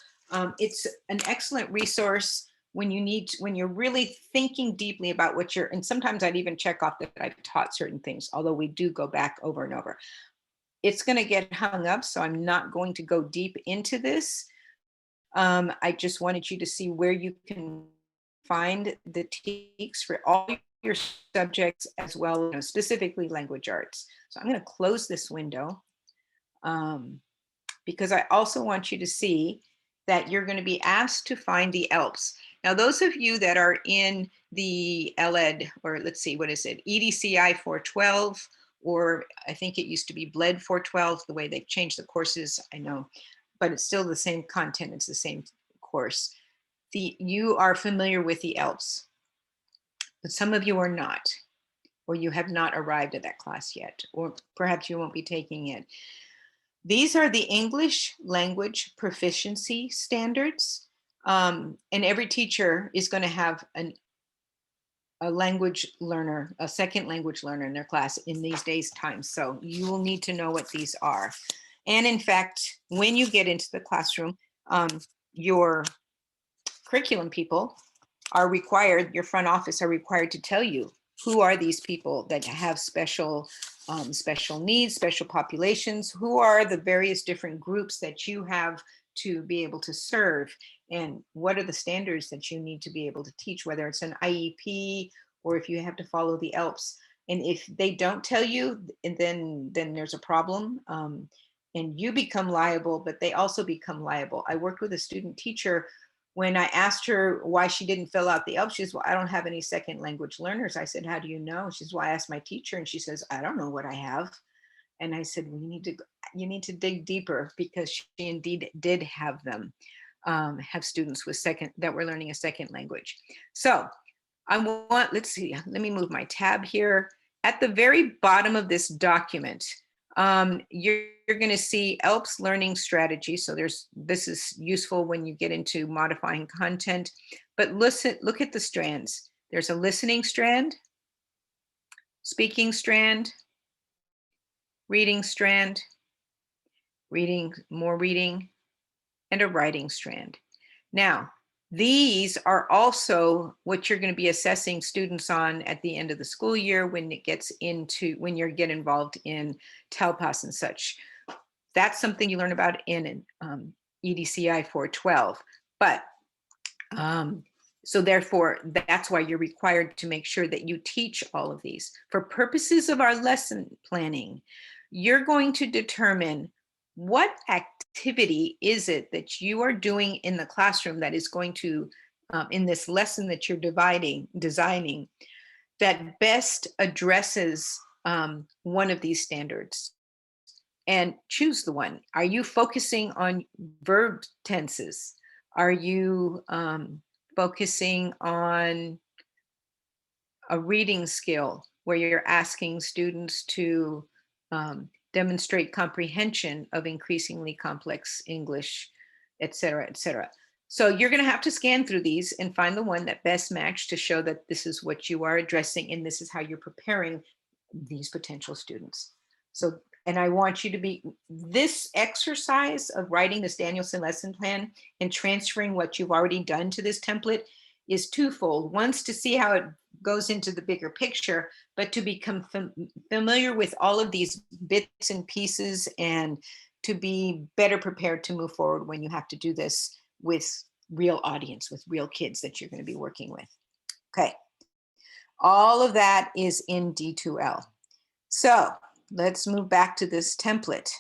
it's an excellent resource when you're really thinking deeply about what and sometimes I'd even check off that I've taught certain things, although we do go back over and over. It's going to get hung up, so I'm not going to go deep into this. I just wanted you to see where you can find the TEKs for all your subjects, as well as specifically language arts. So I'm going to close this window because I also want you to see that you're going to be asked to find the ELPs. Now, those of you that are in the LED, or let's see, what is it? EDCI 412, or I think it used to be BLED 412, the way they've changed the courses, I know, but it's still the same content, it's the same course. You are familiar with the ELPs, but some of you are not, or you have not arrived at that class yet, or perhaps you won't be taking it. These are the English language proficiency standards. And every teacher is going to have a language learner, a second language learner in their class in these days' times. So you will need to know what these are. And in fact, when you get into the classroom, your curriculum people are required, your front office are required to tell you who are these people that have special needs, special populations, who are the various different groups that you have to be able to serve, and what are the standards that you need to be able to teach, whether it's an IEP or if you have to follow the ELPs. And if they don't tell you, then there's a problem, and you become liable, but they also become liable. I worked with a student teacher When I asked her why she didn't fill out the ELP, she says, well, I don't have any second language learners. I said, how do you know? She says, well, I asked my teacher, and she says, I don't know what I have. And I said, well, you need to dig deeper, because she indeed did have them, have students with that were learning a second language. So let's see, let me move my tab here. At the very bottom of this document, you're going to see ELP's learning strategy. So this is useful when you get into modifying content, but look at the strands. There's a listening strand, speaking strand, reading strand, more reading, and a writing strand. Now, these are also what you're going to be assessing students on at the end of the school year when you get involved in TELPAS and such. That's something you learn about in EDCI 412. But so therefore, that's why you're required to make sure that you teach all of these. For purposes of our lesson planning, you're going to determine what activity is it that you are doing in the classroom that is going to, in this lesson that you're designing, that best addresses one of these standards, and choose the one. Are you focusing on verb tenses? Are you focusing on a reading skill where you're asking students to demonstrate comprehension of increasingly complex English, et cetera, et cetera? So you're going to have to scan through these and find the one that best matched to show that this is what you are addressing and this is how you're preparing these potential students. So, and I want you to be, this exercise of writing this Danielson lesson plan and transferring what you've already done to this template is twofold. Once, to see how it goes into the bigger picture, but to become familiar with all of these bits and pieces and to be better prepared to move forward when you have to do this with real audience, with real kids that you're going to be working with. Okay. All of that is in D2L. So let's move back to this template.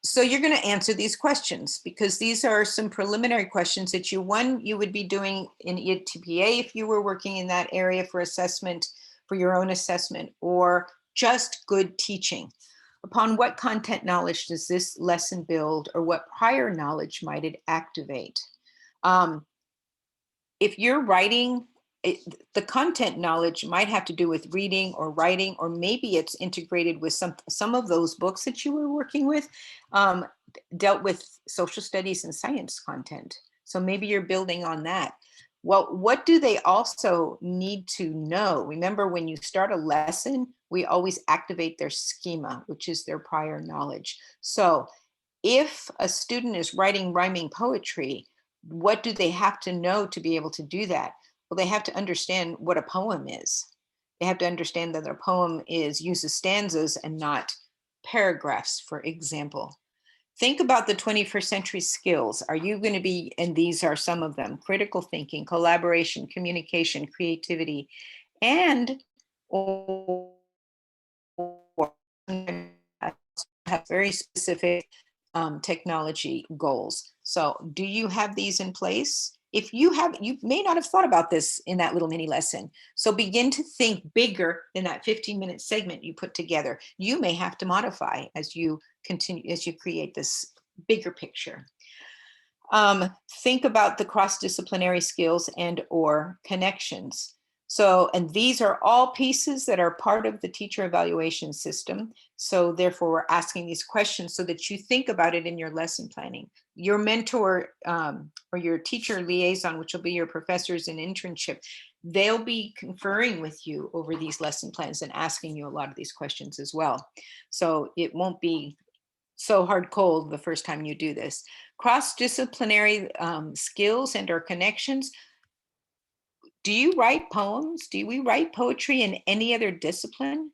So you're going to answer these questions because these are some preliminary questions that you would be doing in ETPA if you were working in that area for assessment, for your own assessment, or just good teaching. Upon what content knowledge does this lesson build, or what prior knowledge might it activate? If you're writing, the content knowledge might have to do with reading or writing, or maybe it's integrated with some of those books that you were working with, dealt with social studies and science content. So maybe you're building on that. Well, what do they also need to know? Remember, when you start a lesson, we always activate their schema, which is their prior knowledge. So if a student is writing rhyming poetry, what do they have to know to be able to do that? Well, they have to understand what a poem is. They have to understand that their poem uses stanzas and not paragraphs, for example. Think about the 21st century skills. Are you going to be, and these are some of them, critical thinking, collaboration, communication, creativity, and or have very specific technology goals. So do you have these in place? If you have, you may not have thought about this in that little mini lesson. So begin to think bigger than that 15-minute segment you put together. You may have to modify as you continue, as you create this bigger picture. Think about the cross-disciplinary skills and or connections. So, and these are all pieces that are part of the teacher evaluation system. So therefore, we're asking these questions so that you think about it in your lesson planning. Your mentor or your teacher liaison, which will be your professors in internship, they'll be conferring with you over these lesson plans and asking you a lot of these questions as well. So it won't be so hard cold the first time you do this. Cross-disciplinary skills and or connections. Do you write poems? Do we write poetry in any other discipline?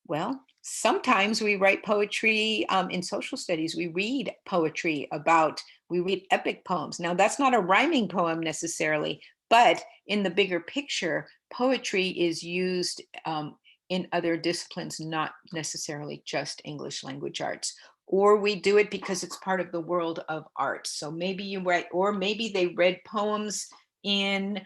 Well, sometimes we write poetry in social studies. We read poetry we read epic poems. Now, that's not a rhyming poem necessarily, but in the bigger picture, poetry is used in other disciplines, not necessarily just English language arts. or we do it because it's part of the world of art. So maybe you write, or maybe they read poems in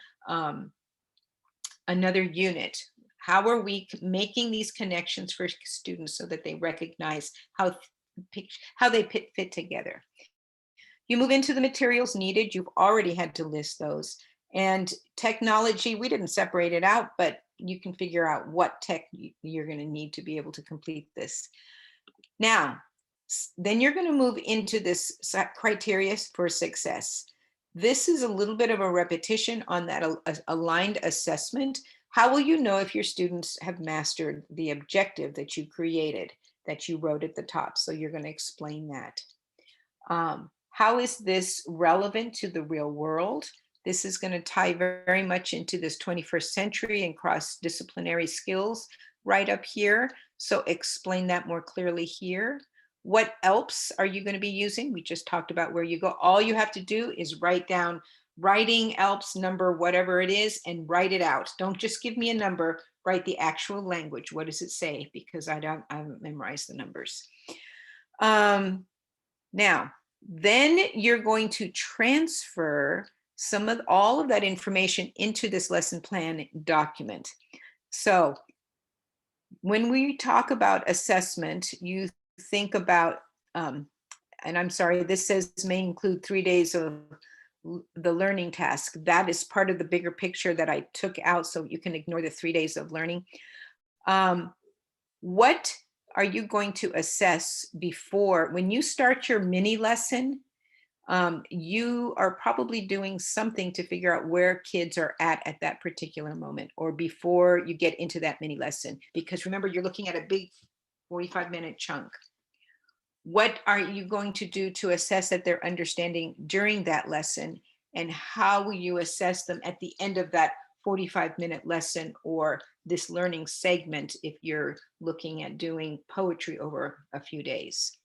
another unit. How are we making these connections for students so that they recognize how they fit together? You move into the materials needed. You've already had to list those. And technology, we didn't separate it out, but you can figure out what tech you're going to need to be able to complete this. Now, then you're going to move into this criteria for success. This is a little bit of a repetition on that aligned assessment. How will you know if your students have mastered the objective that you created, that you wrote at the top? So you're going to explain that. How is this relevant to the real world? This is going to tie very much into this 21st century and cross-disciplinary skills right up here. So explain that more clearly here. What else are you going to be using? We just talked about where you go. All you have to do is write down writing ELPS number, whatever it is, and write it out. Don't just give me a number, write the actual language. What does it say? Because I haven't memorized the numbers. Now, then you're going to transfer all of that information into this lesson plan document. So when we talk about assessment, you think about, and I'm sorry, this says may include 3 days of the learning task. That is part of the bigger picture that I took out, so you can ignore the 3 days of learning. What are you going to assess before, when you start your mini lesson? You are probably doing something to figure out where kids are at that particular moment, or before you get into that mini lesson, because remember, you're looking at a big 45-minute chunk. What are you going to do to assess that they're understanding during that lesson, and how will you assess them at the end of that 45-minute lesson or this learning segment if you're looking at doing poetry over a few days?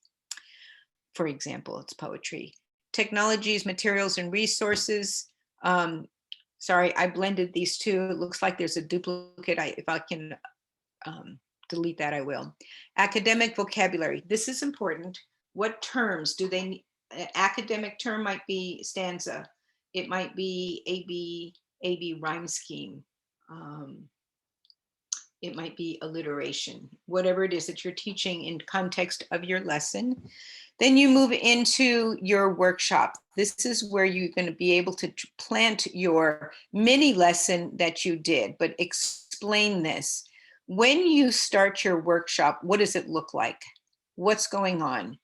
For example, it's poetry. Technologies, materials, and resources. Sorry, I blended these two. It looks like there's a duplicate. If I can delete that, I will. Academic vocabulary. This is important. What terms do they need? An academic term might be stanza. It might be AB rhyme scheme. It might be alliteration, whatever it is that you're teaching in context of your lesson. Then you move into your workshop. This is where you're going to be able to plant your mini lesson that you did, but explain this. When you start your workshop, what does it look like? What's going on?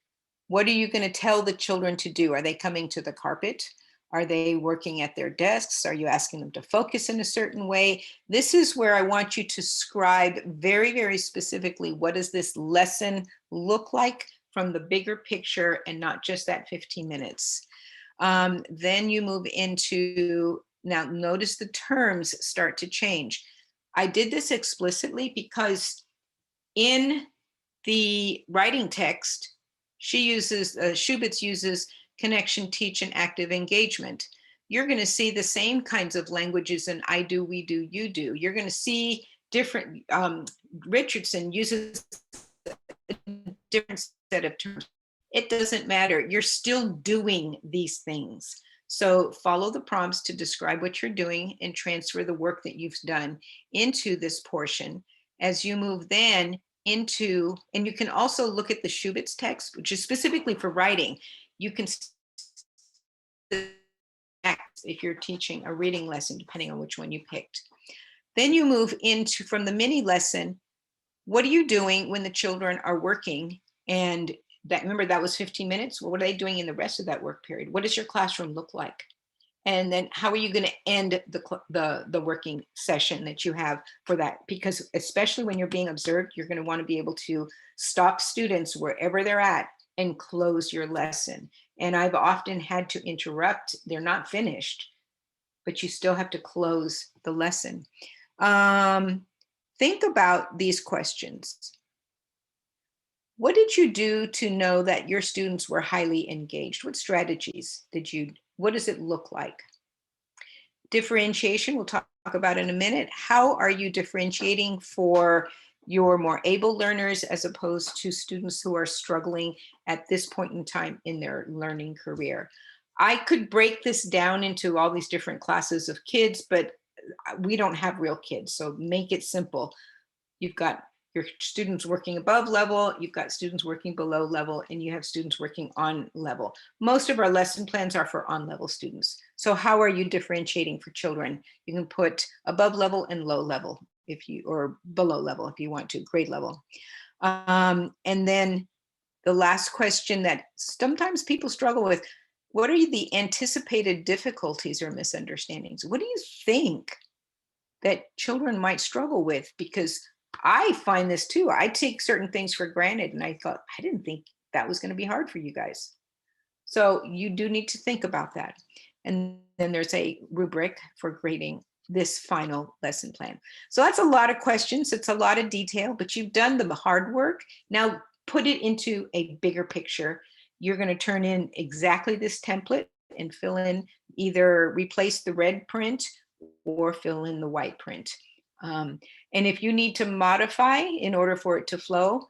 What are you going to tell the children to do? Are they coming to the carpet? Are they working at their desks? Are you asking them to focus in a certain way? This is where I want you to scribe very, very specifically, what does this lesson look like from the bigger picture and not just that 15 minutes. Then you move into, now notice the terms start to change. I did this explicitly because in the writing text, Schubitz uses connection, teach, and active engagement. You're going to see the same kinds of languages in I do, we do, you do. You're going to see different, Richardson uses a different set of terms. It doesn't matter. You're still doing these things. So follow the prompts to describe what you're doing and transfer the work that you've done into this portion. As you move then into, and you can also look at the Schubitz text, which is specifically for writing. You can, if you're teaching a reading lesson, depending on which one you picked. Then you move into, from the mini lesson, what are you doing when the children are working? And that, remember, that was 15 minutes. Well, what are they doing in the rest of that work period? What does your classroom look like? And then how are you going to end the working session that you have for that? Because especially when you're being observed, you're going to want to be able to stop students wherever they're at and close your lesson. And I've often had to interrupt. They're not finished, but you still have to close the lesson. Think about these questions. What did you do to know that your students were highly engaged? What strategies did you, what does it look like? Differentiation, we'll talk about in a minute. How are you differentiating for your more able learners as opposed to students who are struggling at this point in time in their learning career. I could break this down into all these different classes of kids, but we don't have real kids, so make it simple. You've got your students working above level, you've got students working below level, and you have students working on level. Most of our lesson plans are for on level students. So how are you differentiating for children? You can put above level and low level if you, or below level if you want to, grade level. And then the last question that sometimes people struggle with, what are the anticipated difficulties or misunderstandings? What do you think that children might struggle with? Because I find this too. I take certain things for granted, and I thought, I didn't think that was going to be hard for you guys. So you do need to think about that. And then there's a rubric for grading this final lesson plan. So that's a lot of questions. It's a lot of detail, but you've done the hard work. Now put it into a bigger picture. You're going to turn in exactly this template and fill in, either replace the red print or fill in the white print. And if you need to modify in order for it to flow,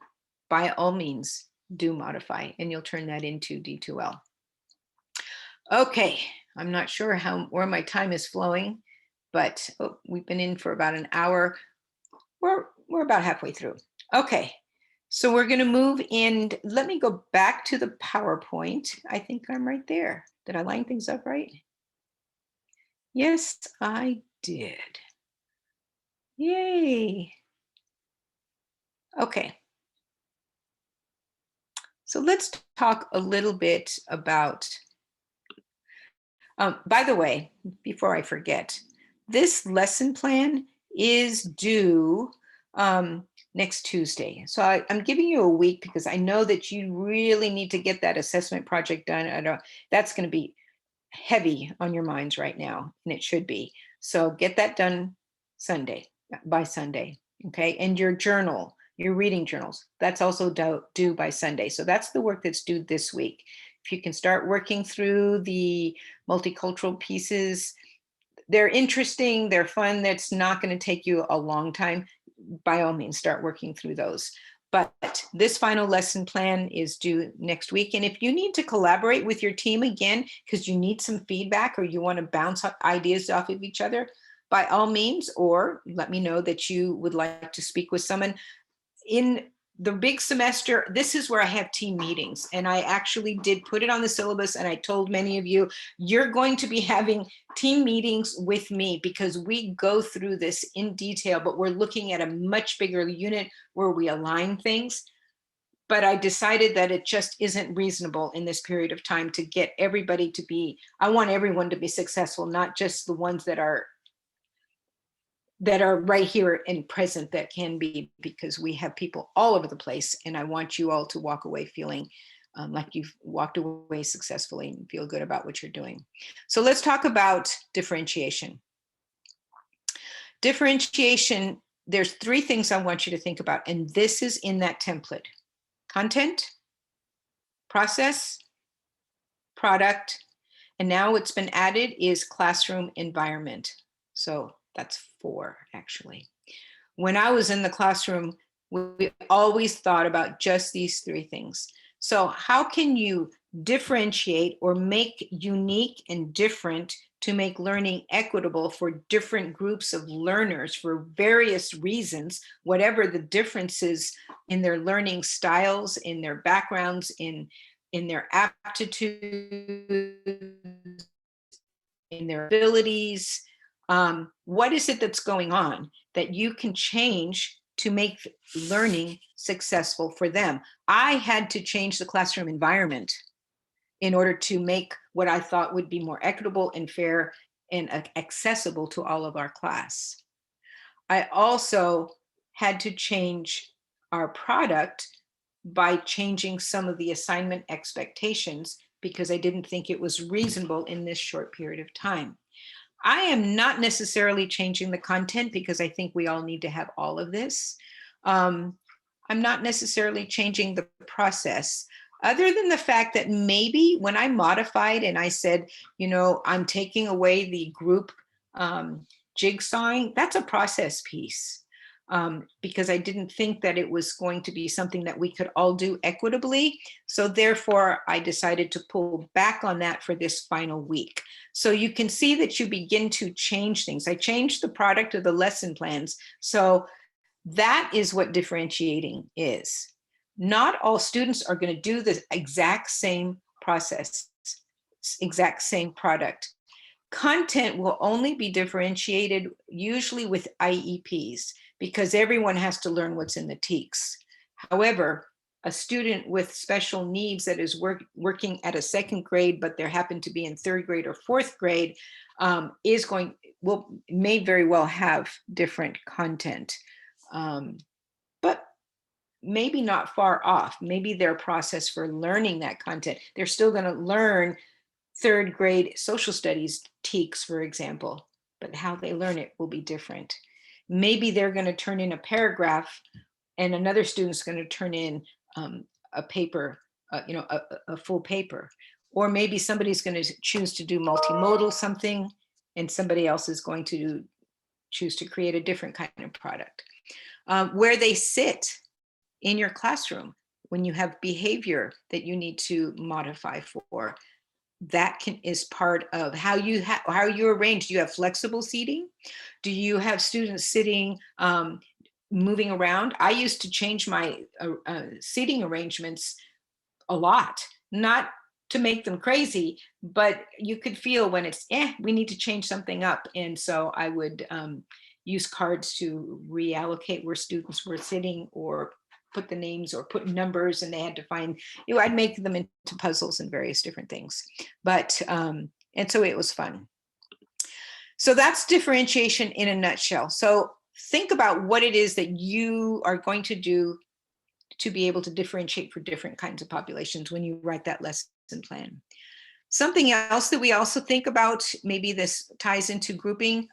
by all means, do modify, and you'll turn that into D2L. Okay, I'm not sure where my time is flowing, but we've been in for about an hour. We're about halfway through. Okay, so we're going to move in. Let me go back to the PowerPoint. I think I'm right there. Did I line things up right? Yes, I did. Yay. Okay. So let's talk a little bit about, by the way, before I forget, this lesson plan is due next Tuesday. So I'm giving you a week because I know that you really need to get that assessment project done. I know that's going to be heavy on your minds right now, and it should be. So get that done by Sunday, okay? And your journal, your reading journals, that's also due by Sunday. So that's the work that's due this week. If you can start working through the multicultural pieces, they're interesting, they're fun, that's not going to take you a long time. By all means, start working through those. But this final lesson plan is due next week. And if you need to collaborate with your team again, because you need some feedback or you want to bounce ideas off of each other, by all means, or let me know that you would like to speak with someone. In the big semester, this is where I have team meetings, and I actually did put it on the syllabus, and I told many of you, you're going to be having team meetings with me because we go through this in detail, but we're looking at a much bigger unit where we align things. But I decided that it just isn't reasonable in this period of time to get everybody to be, I want everyone to be successful, not just the ones that are right here and present that can be, because we have people all over the place, and I want you all to walk away feeling like you've walked away successfully and feel good about what you're doing. So let's talk about differentiation. Differentiation, there's 3 things I want you to think about, and this is in that template: content, process, product, and now what's been added is classroom environment. So that's 4, actually. When I was in the classroom, we always thought about just these 3 things. So how can you differentiate or make unique and different to make learning equitable for different groups of learners for various reasons, whatever the differences in their learning styles, in their backgrounds, in their aptitudes, in their abilities? What is it that's going on that you can change to make learning successful for them? I had to change the classroom environment in order to make what I thought would be more equitable and fair and accessible to all of our class. I also had to change our product by changing some of the assignment expectations because I didn't think it was reasonable in this short period of time. I am not necessarily changing the content because I think we all need to have all of this. I'm not necessarily changing the process, other than the fact that maybe when I modified and I said, I'm taking away the group jigsawing, that's a process piece. because I didn't think that it was going to be something that we could all do equitably. So therefore, I decided to pull back on that for this final week. So you can see that you begin to change things. I changed the product of the lesson plans. So that is what differentiating is. Not all students are going to do the exact same process, exact same product. Content will only be differentiated usually with IEPs because everyone has to learn what's in the TEKS. However, a student with special needs that is working at a second grade, but they happen to be in third grade or fourth grade, may very well have different content, but maybe not far off. Maybe their process for learning that content, they're still going to learn third grade social studies TEKS, for example, but how they learn it will be different. Maybe they're going to turn in a paragraph and another student's going to turn in a paper, a full paper. Or maybe somebody's going to choose to do multimodal something and somebody else is going to choose to create a different kind of product. Where they sit in your classroom, when you have behavior that you need to modify for, that is part of how you arrange. Do you have flexible seating? Do you have students sitting, moving around? I used to change my seating arrangements a lot, not to make them crazy, but you could feel when it's, we need to change something up. And so I would use cards to reallocate where students were sitting or put the names or put numbers, and they had to find, I'd make them into puzzles and various different things. But, and so it was fun. So that's differentiation in a nutshell. So think about what it is that you are going to do to be able to differentiate for different kinds of populations when you write that lesson plan. Something else that we also think about, maybe this ties into grouping,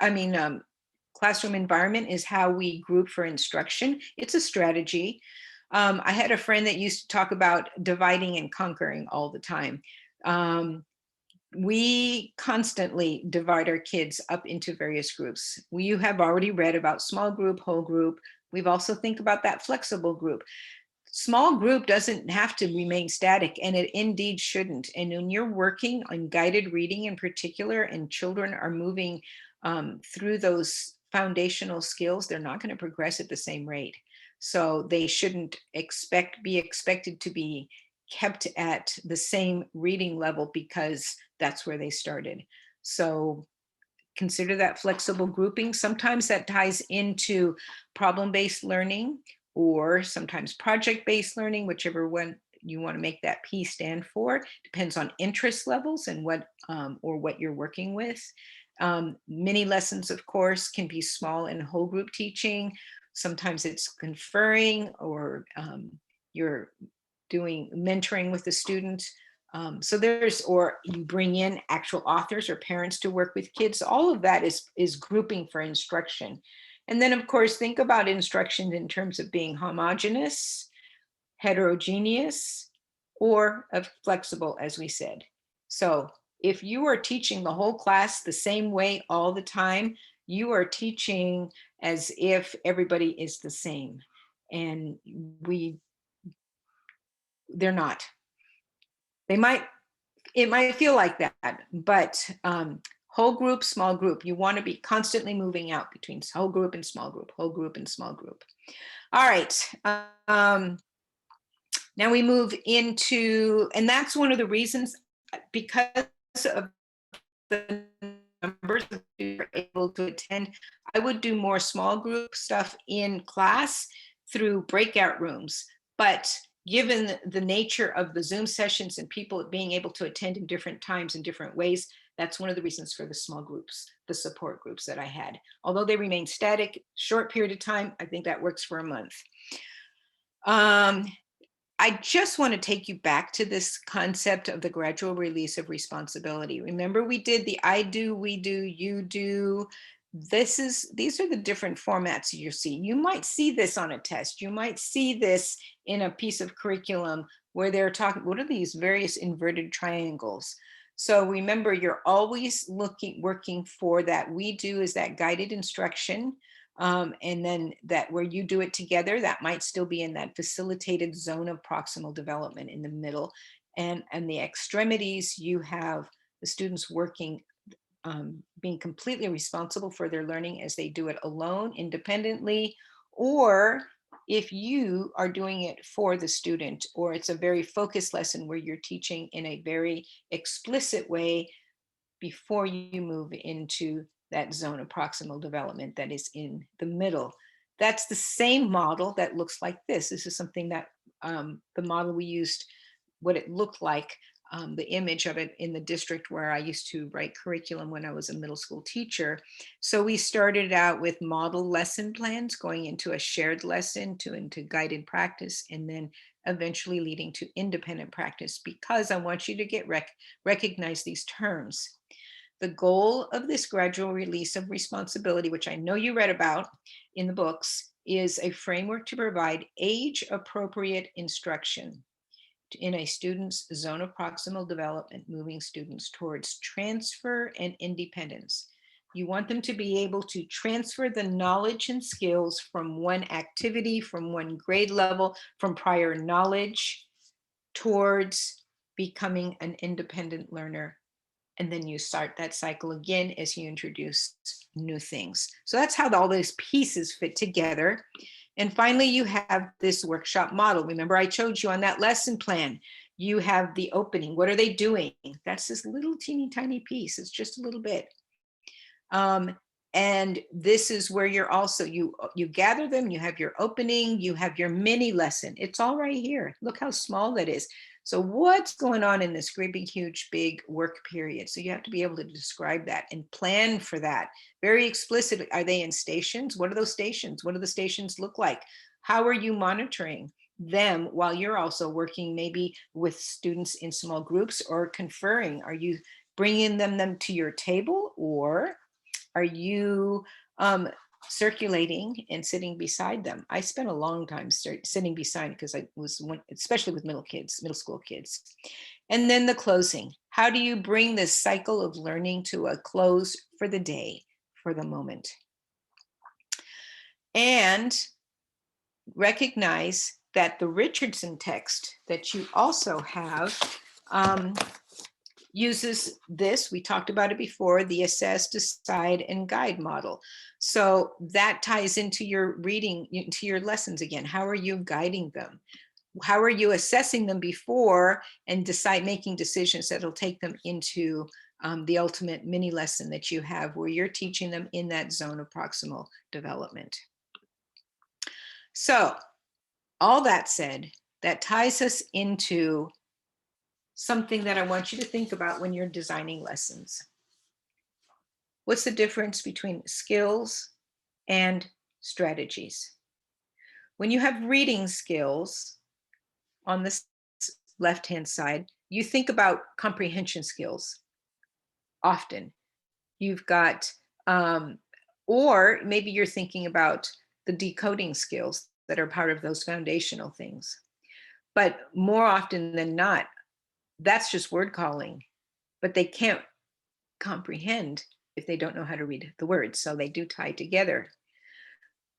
classroom environment, is how we group for instruction. It's a strategy. I had a friend that used to talk about dividing and conquering all the time. We constantly divide our kids up into various groups. You have already read about small group, whole group. We've also think about that flexible group. Small group doesn't have to remain static, and it indeed shouldn't. And when you're working on guided reading in particular, and children are moving through those foundational skills, they're not going to progress at the same rate. So they shouldn't be expected to be kept at the same reading level because that's where they started. So consider that flexible grouping. Sometimes that ties into problem-based learning, or sometimes project-based learning, whichever one you want to make that P stand for. Depends on interest levels and what you're working with. Many lessons, of course, can be small and whole group teaching. Sometimes it's conferring, or you're doing mentoring with the student. Or you bring in actual authors or parents to work with kids. All of that is grouping for instruction. And then, of course, think about instruction in terms of being homogeneous, heterogeneous, or flexible, as we said. So if you are teaching the whole class the same way all the time, you are teaching as if everybody is the same. And they're not. It might feel like that, but whole group, small group, you want to be constantly moving out between whole group and small group, whole group and small group. All right. Now we move into, and that's one of the reasons, because of the numbers of people able to attend, I would do more small group stuff in class through breakout rooms. But given the nature of the Zoom sessions and people being able to attend in different times in different ways, that's one of the reasons for the small groups, the support groups that I had. Although they remain static, short period of time, I think that works for a month. I just want to take you back to this concept of the gradual release of responsibility. Remember, we did the I do, we do, you do. These are the different formats you see. You might see this on a test. You might see this in a piece of curriculum where they're talking, what are these various inverted triangles? So remember, you're always working for that. We do is that guided instruction. And then that where you do it together, that might still be in that facilitated zone of proximal development in the middle. And the extremities, you have the students working, being completely responsible for their learning as they do it alone, independently, or if you are doing it for the student, or it's a very focused lesson where you're teaching in a very explicit way before you move into that zone of proximal development that is in the middle. That's the same model that looks like this. This is something that the model we used, what it looked like, the image of it in the district where I used to write curriculum when I was a middle school teacher. So we started out with model lesson plans, going into a shared lesson, into guided practice, and then eventually leading to independent practice, because I want you to get recognize these terms. The goal of this gradual release of responsibility, which I know you read about in the books, is a framework to provide age-appropriate instruction in a student's zone of proximal development, moving students towards transfer and independence. You want them to be able to transfer the knowledge and skills from one activity, from one grade level, from prior knowledge, towards becoming an independent learner. And then you start that cycle again as you introduce new things. So that's how all those pieces fit together. And finally, you have this workshop model. Remember, I showed you on that lesson plan, you have the opening. What are they doing? That's this little teeny tiny piece. It's just a little bit. And this is where you're also, you gather them, you have your opening, you have your mini lesson. It's all right here. Look how small that is. So what's going on in this great big, huge, big work period? So you have to be able to describe that and plan for that very explicitly. Are they in stations? What are those stations? What do the stations look like? How are you monitoring them while you're also working maybe with students in small groups or conferring? Are you bringing them to your table, or are you circulating and sitting beside them? I spent a long time sitting beside, because I was one, especially with middle school kids. And then the closing. How do you bring this cycle of learning to a close for the day, for the moment? And recognize that the Richardson text that you also have uses this. We talked about it before, the assess, decide, and guide model. So that ties into your reading, into your lessons again. How are you guiding them? How are you assessing them before and making decisions that'll take them into the ultimate mini lesson that you have, where you're teaching them in that zone of proximal development. So all that said, that ties us into something that I want you to think about when you're designing lessons. What's the difference between skills and strategies? When you have reading skills on the left-hand side, you think about comprehension skills often. You've got, or maybe you're thinking about the decoding skills that are part of those foundational things. But more often than not, that's just word calling, but they can't comprehend if they don't know how to read the words. So they do tie together.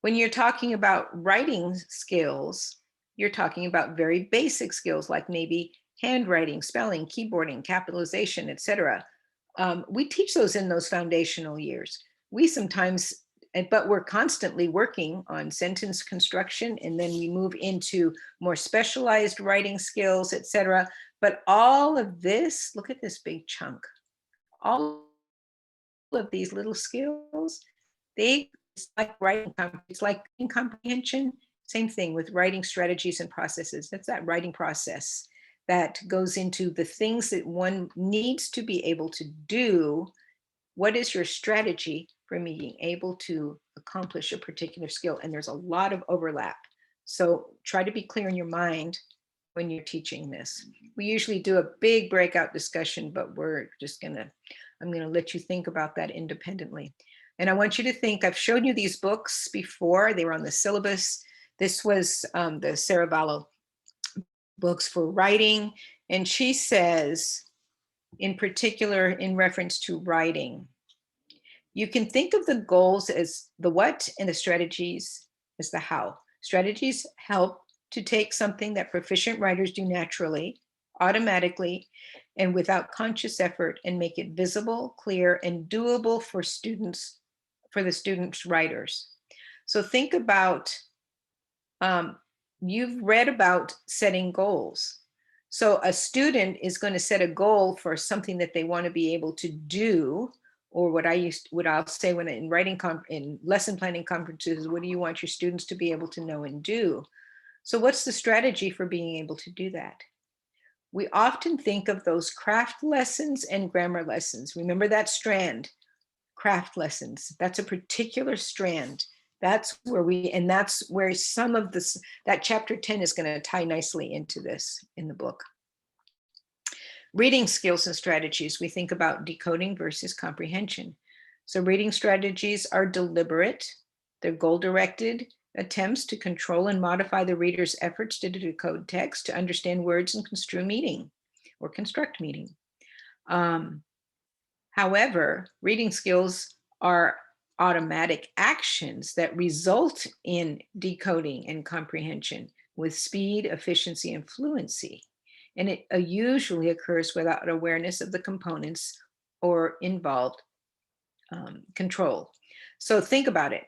When you're talking about writing skills, you're talking about very basic skills like maybe handwriting, spelling, keyboarding, capitalization, etc. We teach those in those foundational years. We sometimes, but we're constantly working on sentence construction, and then we move into more specialized writing skills, etc. But all of this, look at this big chunk. All of these little skills, it's like writing, it's like comprehension. Same thing with writing strategies and processes. That's that writing process that goes into the things that one needs to be able to do. What is your strategy for being able to accomplish a particular skill? And there's a lot of overlap. So try to be clear in your mind when you're teaching this. We usually do a big breakout discussion, but I'm gonna let you think about that independently. And I want you to think, I've shown you these books before, they were on the syllabus. This was the Sarah Vallow books for writing. And she says, in particular, in reference to writing, You can think of the goals as the what and the strategies as the how. Strategies help to take something that proficient writers do naturally, automatically, and without conscious effort, and make it visible, clear, and doable for students, for the students' writers. So think about, you've read about setting goals. So a student is going to set a goal for something that they want to be able to do, or what I'll say when in writing in lesson planning conferences, what do you want your students to be able to know and do? So what's the strategy for being able to do that? We often think of those craft lessons and grammar lessons. Remember that strand, craft lessons. That's a particular strand. That's where some of this, that chapter 10 is going to tie nicely into this in the book. Reading skills and strategies, we think about decoding versus comprehension. So reading strategies are deliberate, they're goal-directed attempts to control and modify the reader's efforts to decode text, to understand words and construe meaning or construct meaning. However, reading skills are automatic actions that result in decoding and comprehension with speed, efficiency, and fluency. And it usually occurs without awareness of the components or involved control. So think about it.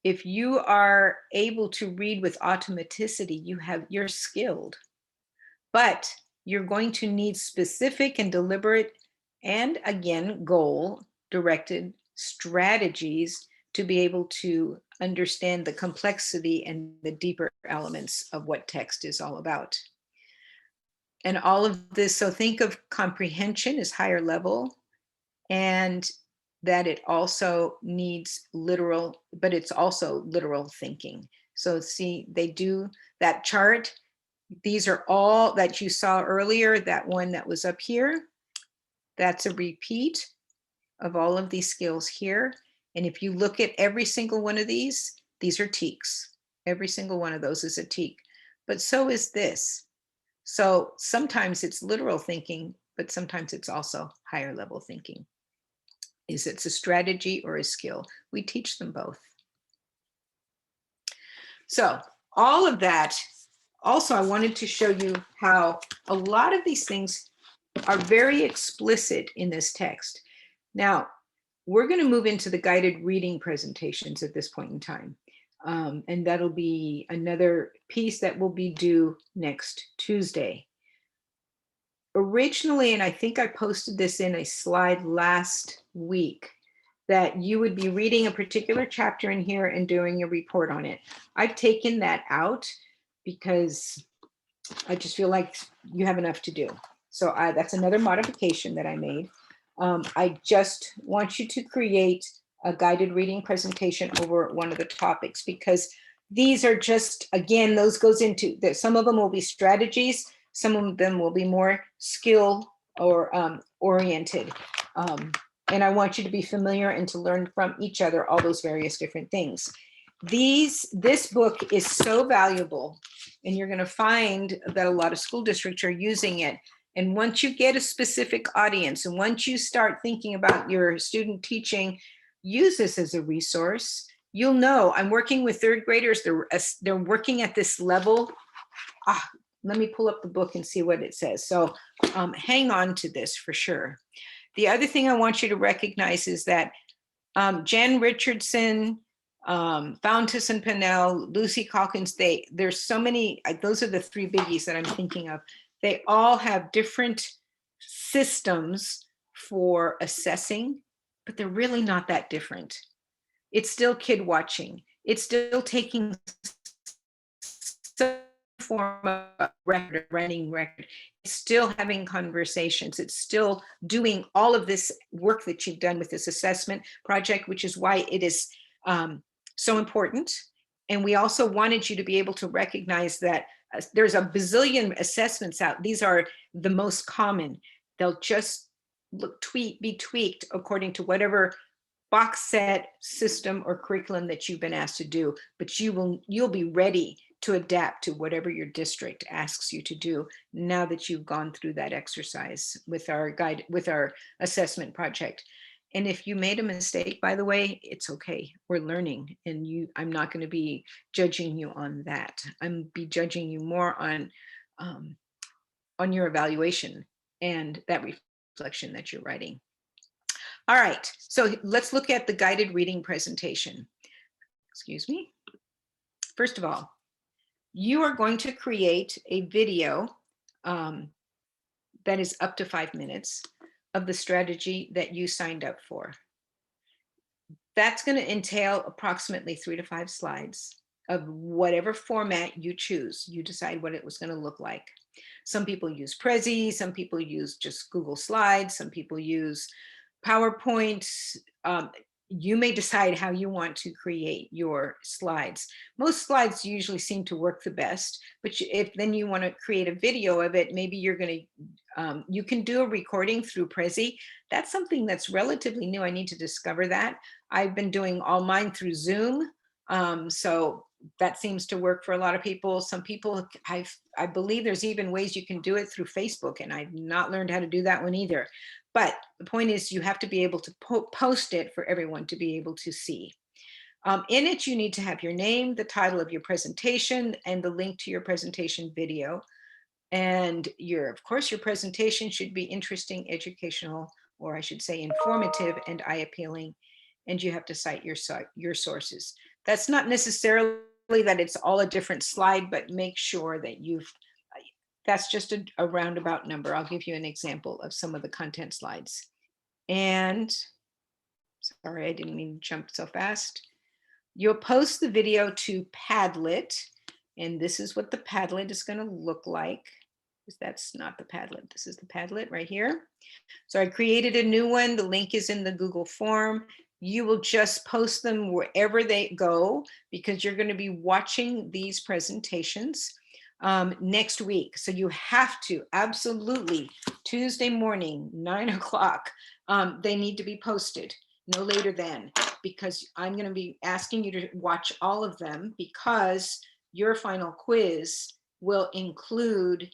If you are able to read with automaticity, you're skilled, but you're going to need specific and deliberate and, again, goal-directed strategies to be able to understand the complexity and the deeper elements of what text is all about. And all of this, so think of comprehension as higher level, and that it also needs literal, but it's also literal thinking. So see, they do that chart. These are all that you saw earlier, that one that was up here. That's a repeat of all of these skills here. And if you look at every single one of these are teaks. Every single one of those is a teak, but so is this. So sometimes it's literal thinking, but sometimes it's also higher level thinking. Is it's a strategy or a skill? We teach them both. So all of that. Also, I wanted to show you how a lot of these things are very explicit in this text. Now, we're going to move into the guided reading presentations at this point in time. And that'll be another piece that will be due next Tuesday. Originally, and I think I posted this in a slide last week, that you would be reading a particular chapter in here and doing a report on it. I've taken that out because I just feel like you have enough to do. So that's another modification that I made. I just want you to create a guided reading presentation over one of the topics, because these are just, again, those goes into, some of them will be strategies, some of them will be more skill or oriented. And I want you to be familiar and to learn from each other all those various different things. This book is so valuable, and you're going to find that a lot of school districts are using it. And once you get a specific audience, and once you start thinking about your student teaching, use this as a resource. You'll know, I'm working with third graders. They're working at this level. Let me pull up the book and see what it says. So hang on to this for sure. The other thing I want you to recognize is that Jen Richardson, Fountas and Pennell, Lucy Calkins, there's so many, those are the three biggies that I'm thinking of. They all have different systems for assessing, but they're really not that different. It's still kid watching. It's still taking some form of record, running record. It's still having conversations. It's still doing all of this work that you've done with this assessment project, which is why it is so important. And we also wanted you to be able to recognize that there's a bazillion assessments out. These are the most common. They'll just be tweaked according to whatever box set, system, or curriculum that you've been asked to do, but you'll be ready to adapt to whatever your district asks you to do now that you've gone through that exercise with our assessment project. And if you made a mistake, by the way, it's okay. We're learning, and I'm not going to be judging you on that. I'm be judging you more on your evaluation and that reflection that you're writing. All right, so let's look at the guided reading presentation. Excuse me. First of all, you are going to create a video that is up to 5 minutes of the strategy that you signed up for. That's going to entail approximately 3 to 5 slides of whatever format you choose. You decide what it was going to look like. Some people use Prezi, some people use just Google Slides, some people use PowerPoint. You may decide how you want to create your slides. Most slides usually seem to work the best, but if then you want to create a video of it, maybe you're going to, you can do a recording through Prezi. That's something that's relatively new. I need to discover that. I've been doing all mine through Zoom. So that seems to work for a lot of people. Some people, I believe there's even ways you can do it through Facebook, and I've not learned how to do that one either. But the point is you have to be able to post it for everyone to be able to see. In it, you need to have your name, the title of your presentation, and the link to your presentation video. And of course, your presentation should be interesting, educational, or I should say informative and eye-appealing. And you have to cite your sources. That's not necessarily that it's all a different slide, but make sure that that's just a roundabout number. I'll give you an example of some of the content slides. And sorry, I didn't mean to jump so fast. You'll post the video to Padlet, and this is what the Padlet is going to look like. That's not the Padlet. This is the Padlet right here. So I created a new one. The link is in the Google form. You will just post them wherever they go because you're going to be watching these presentations next week. So you have to absolutely Tuesday morning, 9 o'clock, they need to be posted no later than, because I'm going to be asking you to watch all of them because your final quiz will include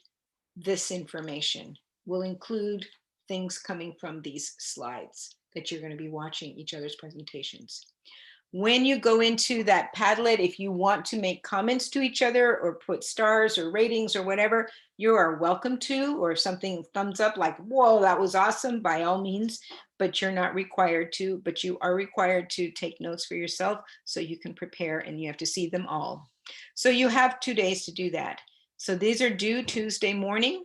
this information, will include things coming from these slides that you're going to be watching each other's presentations. When you go into that Padlet, if you want to make comments to each other or put stars or ratings or whatever, you are welcome to, or something thumbs up like, whoa, that was awesome, by all means, but you're not required to, but you are required to take notes for yourself so you can prepare, and you have to see them all. So you have 2 days to do that. So these are due Tuesday morning.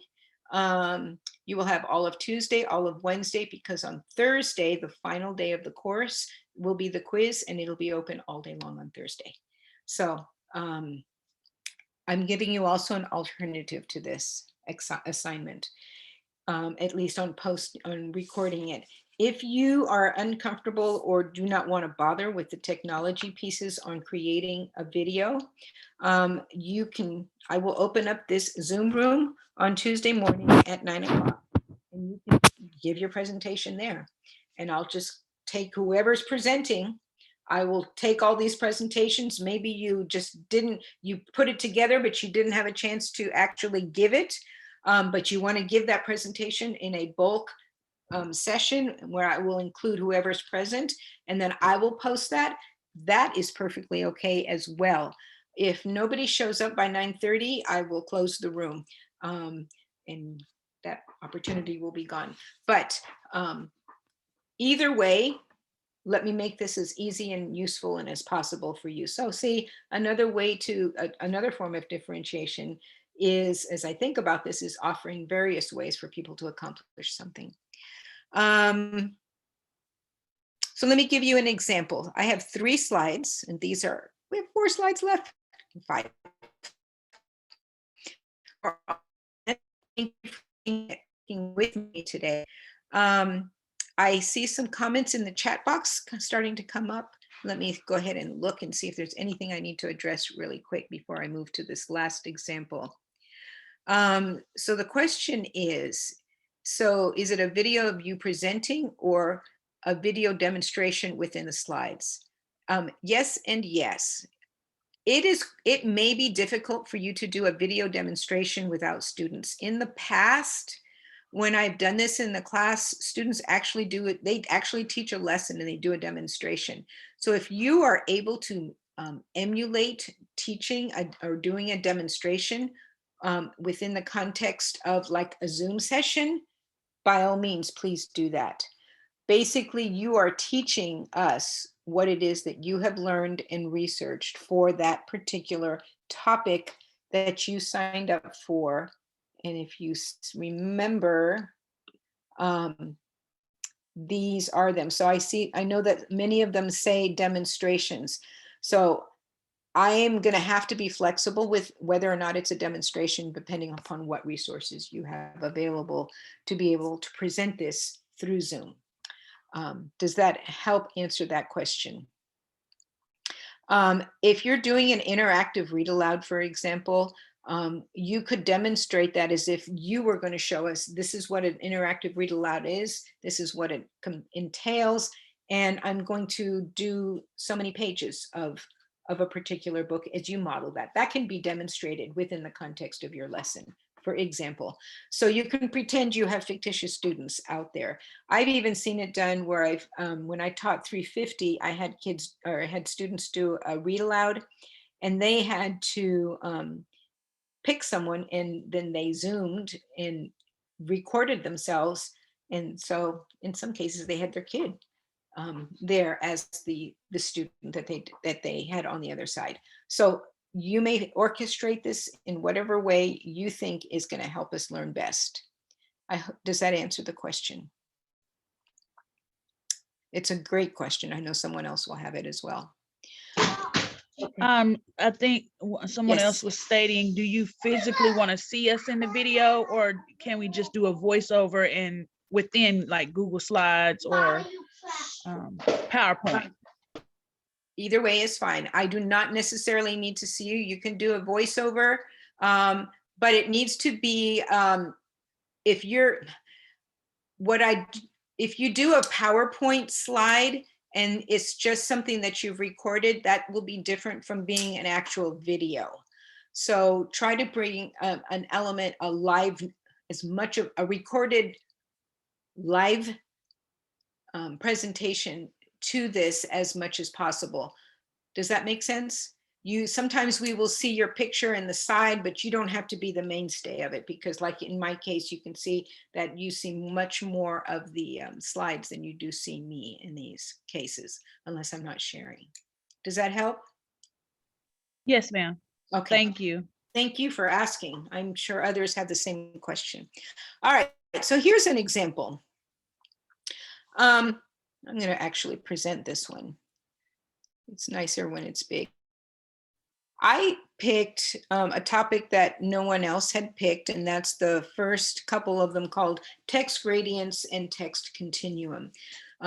You will have all of Tuesday, all of Wednesday, because on Thursday, the final day of the course, will be the quiz, and it'll be open all day long on Thursday. So I'm giving you also an alternative to this assignment, at least on recording it. If you are uncomfortable or do not want to bother with the technology pieces on creating a video, I will open up this Zoom room on Tuesday morning at 9 o'clock, and you can give your presentation there. And I'll just take whoever's presenting. I will take all these presentations. Maybe you put it together, but you didn't have a chance to actually give it. But you want to give that presentation in a bulk session where I will include whoever's present, and then I will post that. That is perfectly okay as well. If nobody shows up by 9:30, I will close the room, and that opportunity will be gone. But either way, let me make this as easy and useful and as possible for you. So see, another form of differentiation is, as I think about this, is offering various ways for people to accomplish something. So let me give you an example. I have 3 slides, and we have 4 slides left, 5. With me today. I see some comments in the chat box starting to come up. Let me go ahead and look and see if there's anything I need to address really quick before I move to this last example. So the question is, is it a video of you presenting or a video demonstration within the slides? Yes and yes. It may be difficult for you to do a video demonstration without students. In the past, when I've done this in the class, students actually do it. They actually teach a lesson and they do a demonstration. So if you are able to emulate teaching or doing a demonstration within the context of like a Zoom session, by all means, please do that. Basically, you are teaching us what it is that you have learned and researched for that particular topic that you signed up for. And if you remember, these are them. So I know that many of them say demonstrations. So I am going to have to be flexible with whether or not it's a demonstration, depending upon what resources you have available to be able to present this through Zoom. Does that help answer that question? If you're doing an interactive read aloud, for example, you could demonstrate that as if you were going to show us, this is what an interactive read aloud is, this is what it entails, and I'm going to do so many pages of a particular book as you model that. That can be demonstrated within the context of your lesson, for example. So you can pretend you have fictitious students out there. I've even seen it done where I've, when I taught 350, I had kids or had students do a read aloud, and they had to pick someone, and then they Zoomed and recorded themselves. And so in some cases they had their kid there as the student that they had on the other side. So you may orchestrate this in whatever way you think is going to help us learn best. Does that answer the question? It's a great question. I know someone else will have it as well. I think someone Yes. else was stating, do you physically want to see us in the video, or can we just do a voiceover and within like Google Slides or PowerPoint? Either way is fine. I do not necessarily need to see you. You can do a voiceover, but it needs to be, if you do a PowerPoint slide and it's just something that you've recorded, that will be different from being an actual video. So try to bring an element, a live, as much of a recorded live presentation to this as much as possible. Does that make sense? Sometimes we will see your picture in the side, but you don't have to be the mainstay of it, because like in my case, you can see that you see much more of the slides than you do see me in these cases, unless I'm not sharing. Does that help? Yes, ma'am. Okay. Thank you. Thank you for asking. I'm sure others have the same question. All right, so here's an example. I'm going to actually present this one. It's nicer when it's big. I picked a topic that no one else had picked, and that's the first couple of them called text gradients and text continuum,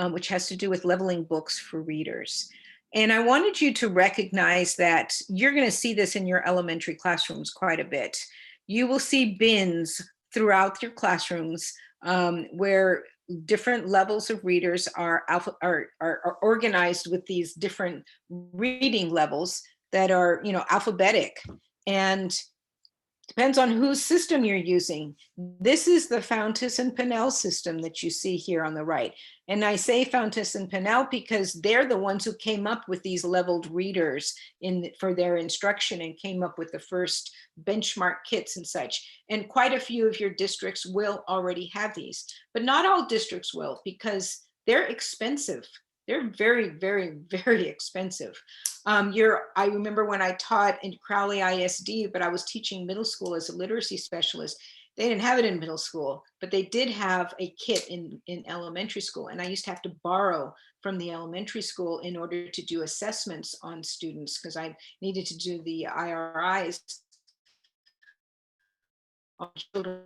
which has to do with leveling books for readers. And I wanted you to recognize that you're going to see this in your elementary classrooms quite a bit. You will see bins throughout your classrooms where different levels of readers are organized with these different reading levels that are, alphabetic, and depends on whose system you're using. This is the Fountas and Pinnell system that you see here on the right. And I say Fountas and Pinnell because they're the ones who came up with these leveled readers for their instruction and came up with the first benchmark kits and such. And quite a few of your districts will already have these, but not all districts will, because they're expensive. They're very, very, very expensive. I remember when I taught in Crowley ISD, but I was teaching middle school as a literacy specialist. They didn't have it in middle school, but they did have a kit in elementary school. And I used to have to borrow from the elementary school in order to do assessments on students, because I needed to do the IRIs on children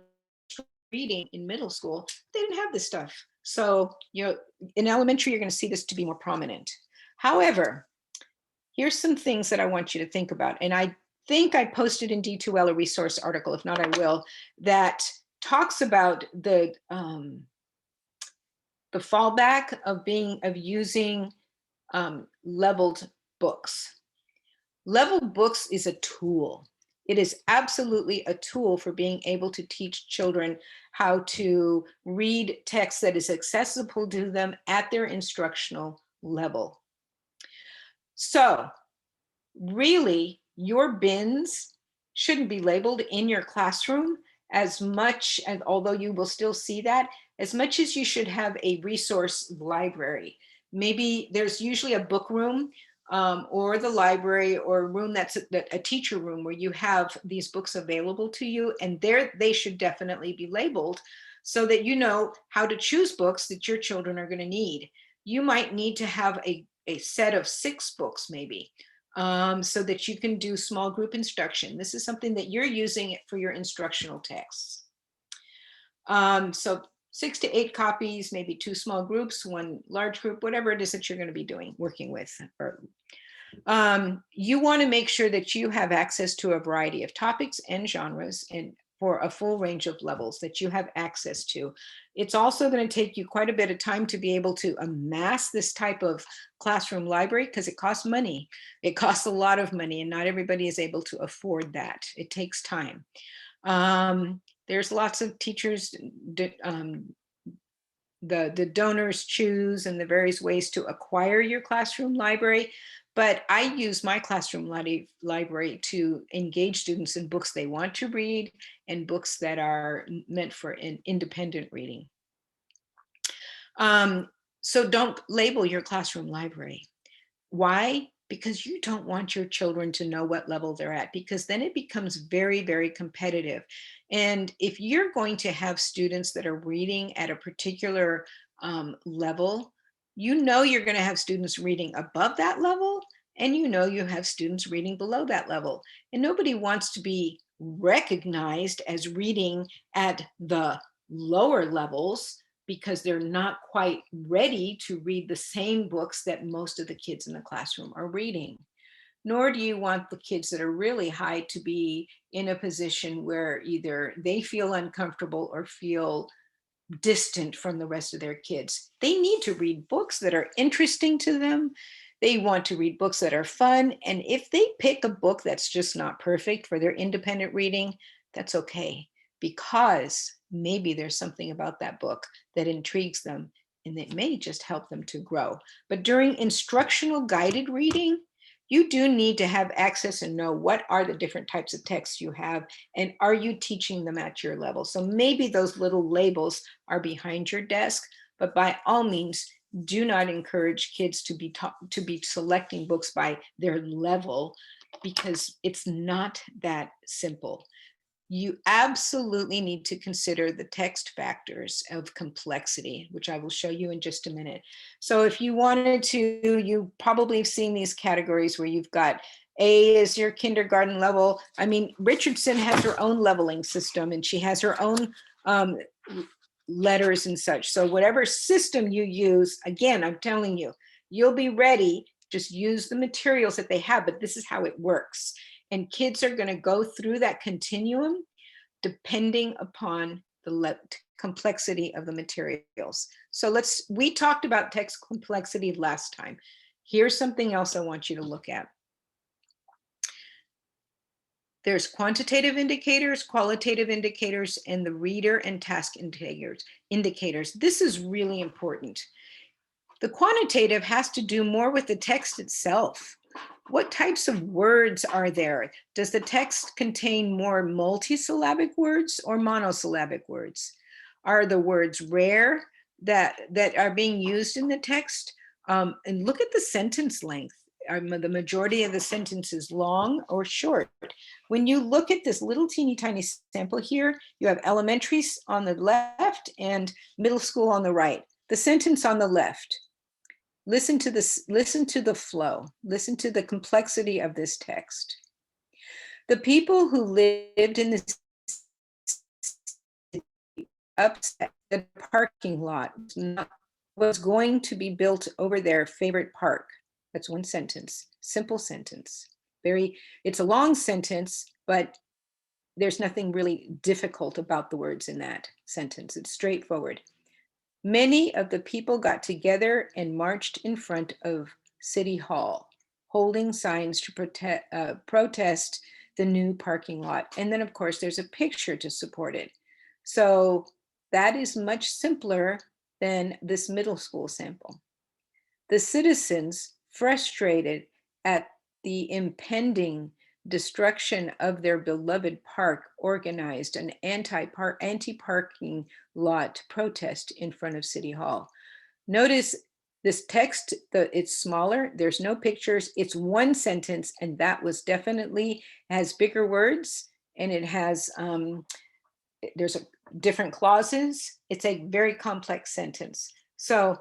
reading in middle school. They didn't have this stuff. So, in elementary, you're going to see this to be more prominent. However, here's some things that I want you to think about. And I think I posted in D2L a resource article, if not I will, that talks about the fallback of using leveled books. Leveled books is a tool. It is absolutely a tool for being able to teach children how to read text that is accessible to them at their instructional level. So really, your bins shouldn't be labeled in your classroom as much, and although you will still see that, as much as you should have a resource library. Maybe there's usually a book room or the library or a room that's a teacher room where you have these books available to you, and there they should definitely be labeled so that you know how to choose books that your children are going to need. You might need to have a set of 6 books maybe, so that you can do small group instruction. This is something that you're using for your instructional texts. So 6 to 8 copies, maybe 2 small groups, 1 large group, whatever it is that you're going to be doing, working with. You want to make sure that you have access to a variety of topics and genres, and for a full range of levels that you have access to. It's also going to take you quite a bit of time to be able to amass this type of classroom library, because it costs money. It costs a lot of money, and not everybody is able to afford that. It takes time. There's lots of teachers, the donors choose and the various ways to acquire your classroom library. But I use my classroom library to engage students in books they want to read and books that are meant for independent reading. So don't label your classroom library. Why? Because you don't want your children to know what level they're at, because then it becomes very, very competitive. And if you're going to have students that are reading at a particular level, you know you're going to have students reading above that level, and you know you have students reading below that level. And nobody wants to be recognized as reading at the lower levels because they're not quite ready to read the same books that most of the kids in the classroom are reading. Nor do you want the kids that are really high to be in a position where either they feel uncomfortable or feel distant from the rest of their kids. They need to read books that are interesting to them. They want to read books that are fun. And if they pick a book that's just not perfect for their independent reading, that's okay, because maybe there's something about that book that intrigues them and it may just help them to grow. But during instructional guided reading, you do need to have access and know what are the different types of texts you have, and are you teaching them at your level. So maybe those little labels are behind your desk, but by all means, do not encourage kids to be selecting books by their level, because it's not that simple. You absolutely need to consider the text factors of complexity, which I will show you in just a minute. So if you wanted to, you probably have seen these categories where you've got A is your kindergarten level. I mean, Richardson has her own leveling system, and she has her own letters and such. So whatever system you use, again, I'm telling you, you'll be ready. Just use the materials that they have, but this is how it works. And kids are going to go through that continuum depending upon the complexity of the materials. So we talked about text complexity last time. Here's something else I want you to look at. There's quantitative indicators, qualitative indicators, and the reader and task indicators. This is really important. The quantitative has to do more with the text itself. What types of words are there? Does the text contain more multisyllabic words or monosyllabic words? Are the words rare that are being used in the text? And look at the sentence length. Are the majority of the sentences long or short? When you look at this little teeny tiny sample here, you have elementary on the left and middle school on the right. The sentence on the left, listen to this, listen to the flow, listen to the complexity of this text. The people who lived in this upset the parking lot was going to be built over their favorite park. That's one sentence, simple sentence. It's a long sentence, but there's nothing really difficult about the words in that sentence. It's straightforward. Many of the people got together and marched in front of City Hall, holding signs to protest the new parking lot. And then of course there's a picture to support it. So that is much simpler than this middle school sample. The citizens, frustrated at the impending destruction of their beloved park, organized an anti-parking lot protest in front of City Hall. Notice this text, it's smaller, there's no pictures, it's one sentence, and that was definitely, has bigger words, and it has, there's different clauses. It's a very complex sentence. So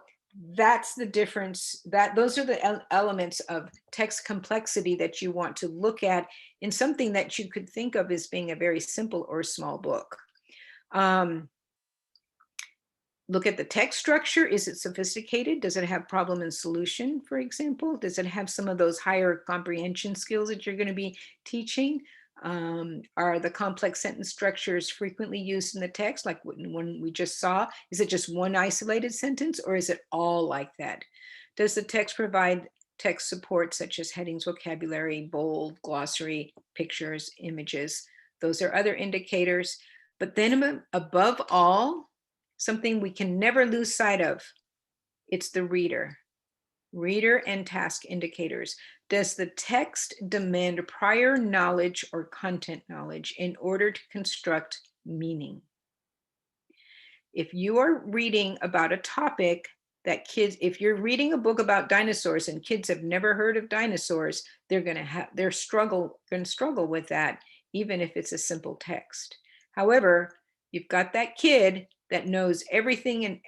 that's the difference, that those are the elements of text complexity that you want to look at in something that you could think of as being a very simple or small book. Look at the text structure. Is it sophisticated? Does it have problem and solution, for example? Does it have some of those higher comprehension skills that you're going to be teaching? Are the complex sentence structures frequently used in the text, like when we just saw? Is it just one isolated sentence, or is it all like that? Does the text provide text support such as headings, vocabulary, bold, glossary, pictures, images? Those are other indicators. But then above all, something we can never lose sight of, it's the reader. Reader and task indicators. Does the text demand prior knowledge or content knowledge in order to construct meaning? If you are reading about a topic that kids, if you're reading a book about dinosaurs and kids have never heard of dinosaurs, they're going to struggle with that, even if it's a simple text. However, you've got that kid that knows everything and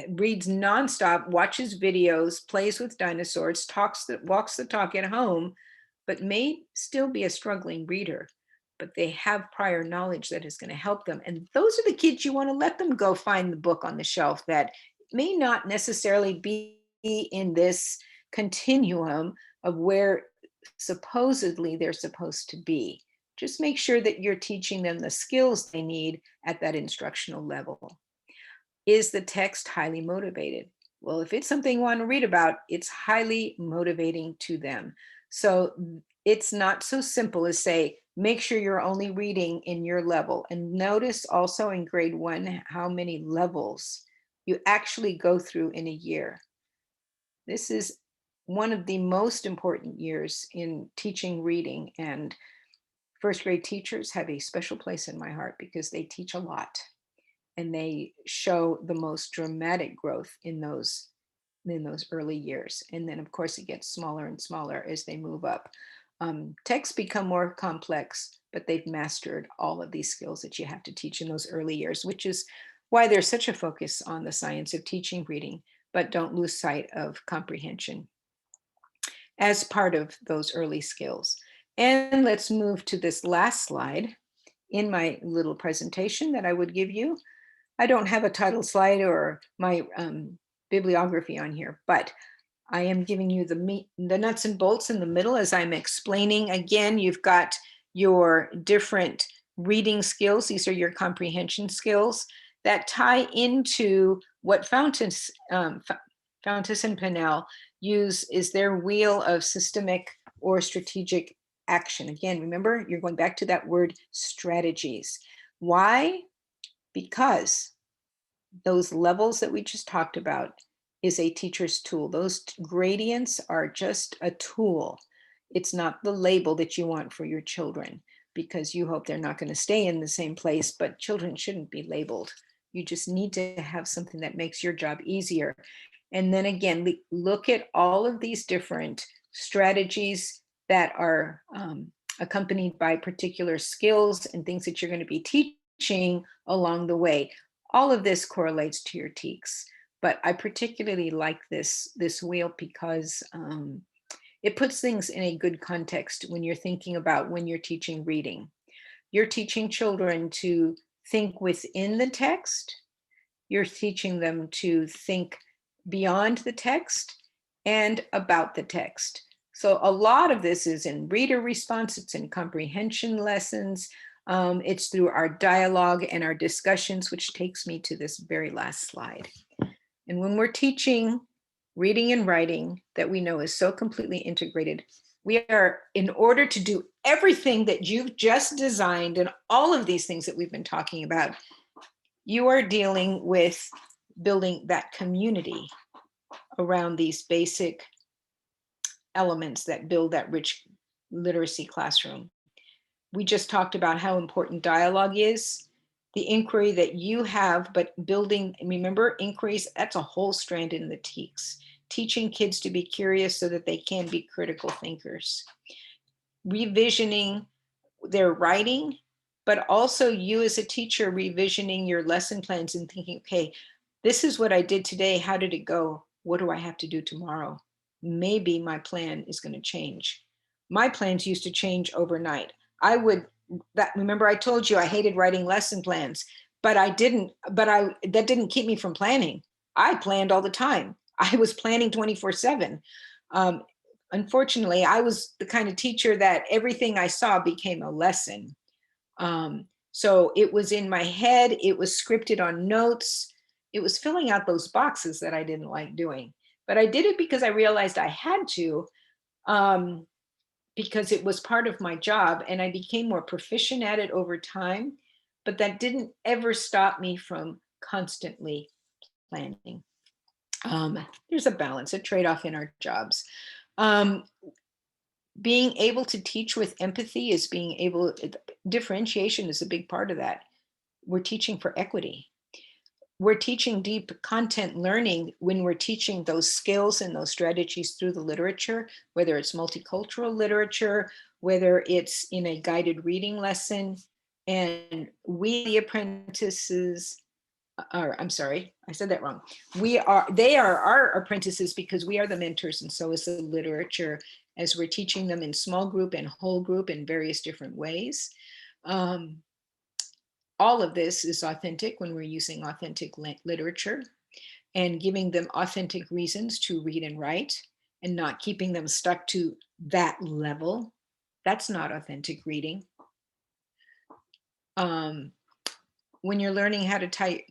reads nonstop, watches videos, plays with dinosaurs, walks the talk at home, but may still be a struggling reader, but they have prior knowledge that is going to help them. And those are the kids you want to let them go find the book on the shelf that may not necessarily be in this continuum of where supposedly they're supposed to be. Just make sure that you're teaching them the skills they need at that instructional level. Is the text highly motivated? Well, if it's something you want to read about, it's highly motivating to them. So it's not so simple as say, make sure you're only reading in your level. And notice also in grade 1 how many levels you actually go through in a year. This is one of the most important years in teaching reading, and first grade teachers have a special place in my heart because they teach a lot and they show the most dramatic growth in those early years. And then of course it gets smaller and smaller as they move up. Texts become more complex, but they've mastered all of these skills that you have to teach in those early years, which is why there's such a focus on the science of teaching reading, but don't lose sight of comprehension as part of those early skills. And let's move to this last slide in my little presentation that I would give you. I don't have a title slide or my bibliography on here, but I am giving you the nuts and bolts in the middle as I'm explaining. Again, you've got your different reading skills. These are your comprehension skills that tie into what Fountas and Pinnell use is their wheel of systemic or strategic action. Again, remember, you're going back to that word strategies. Why? Because those levels that we just talked about is a teacher's tool. Those gradients are just a tool. It's not the label that you want for your children because you hope they're not going to stay in the same place, but children shouldn't be labeled. You just need to have something that makes your job easier. And then again, look at all of these different strategies that are accompanied by particular skills and things that you're going to be teaching along the way. All of this correlates to your TEKS, but I particularly like this wheel because it puts things in a good context when you're thinking about when you're teaching reading. You're teaching children to think within the text. You're teaching them to think beyond the text and about the text. So a lot of this is in reader response, it's in comprehension lessons, it's through our dialogue and our discussions, which takes me to this very last slide. And when we're teaching reading and writing that we know is so completely integrated, We are, in order to do everything that you've just designed and all of these things that we've been talking about, you are dealing with building that community around these basic elements that build that rich literacy classroom. We just talked about how important dialogue is, the inquiry that you have, but building, remember, inquiries, that's a whole strand in the TEKS. Teaching kids to be curious so that they can be critical thinkers. Revisioning their writing, but also you as a teacher revisioning your lesson plans and thinking, okay, this is what I did today. How did it go? What do I have to do tomorrow? Maybe my plan is going to change. My plans used to change overnight. Remember I told you I hated writing lesson plans, but that didn't keep me from planning. I planned all the time. I was planning 24/7. Unfortunately, I was the kind of teacher that everything I saw became a lesson. So it was in my head, it was scripted on notes, it was filling out those boxes that I didn't like doing. But I did it because I realized I had to, because it was part of my job, and I became more proficient at it over time. But that didn't ever stop me from constantly planning. There's a balance, a trade-off in our jobs. Being able to teach with empathy is differentiation is a big part of that. We're teaching for equity. We're teaching deep content learning when we're teaching those skills and those strategies through the literature, whether it's multicultural literature, whether it's in a guided reading lesson. And we, the apprentices, I'm sorry, I said that wrong. They are our apprentices because we are the mentors, and so is the literature, as we're teaching them in small group and whole group in various different ways. All of this is authentic when we're using authentic literature and giving them authentic reasons to read and write and not keeping them stuck to that level. That's not authentic reading. When you're learning how to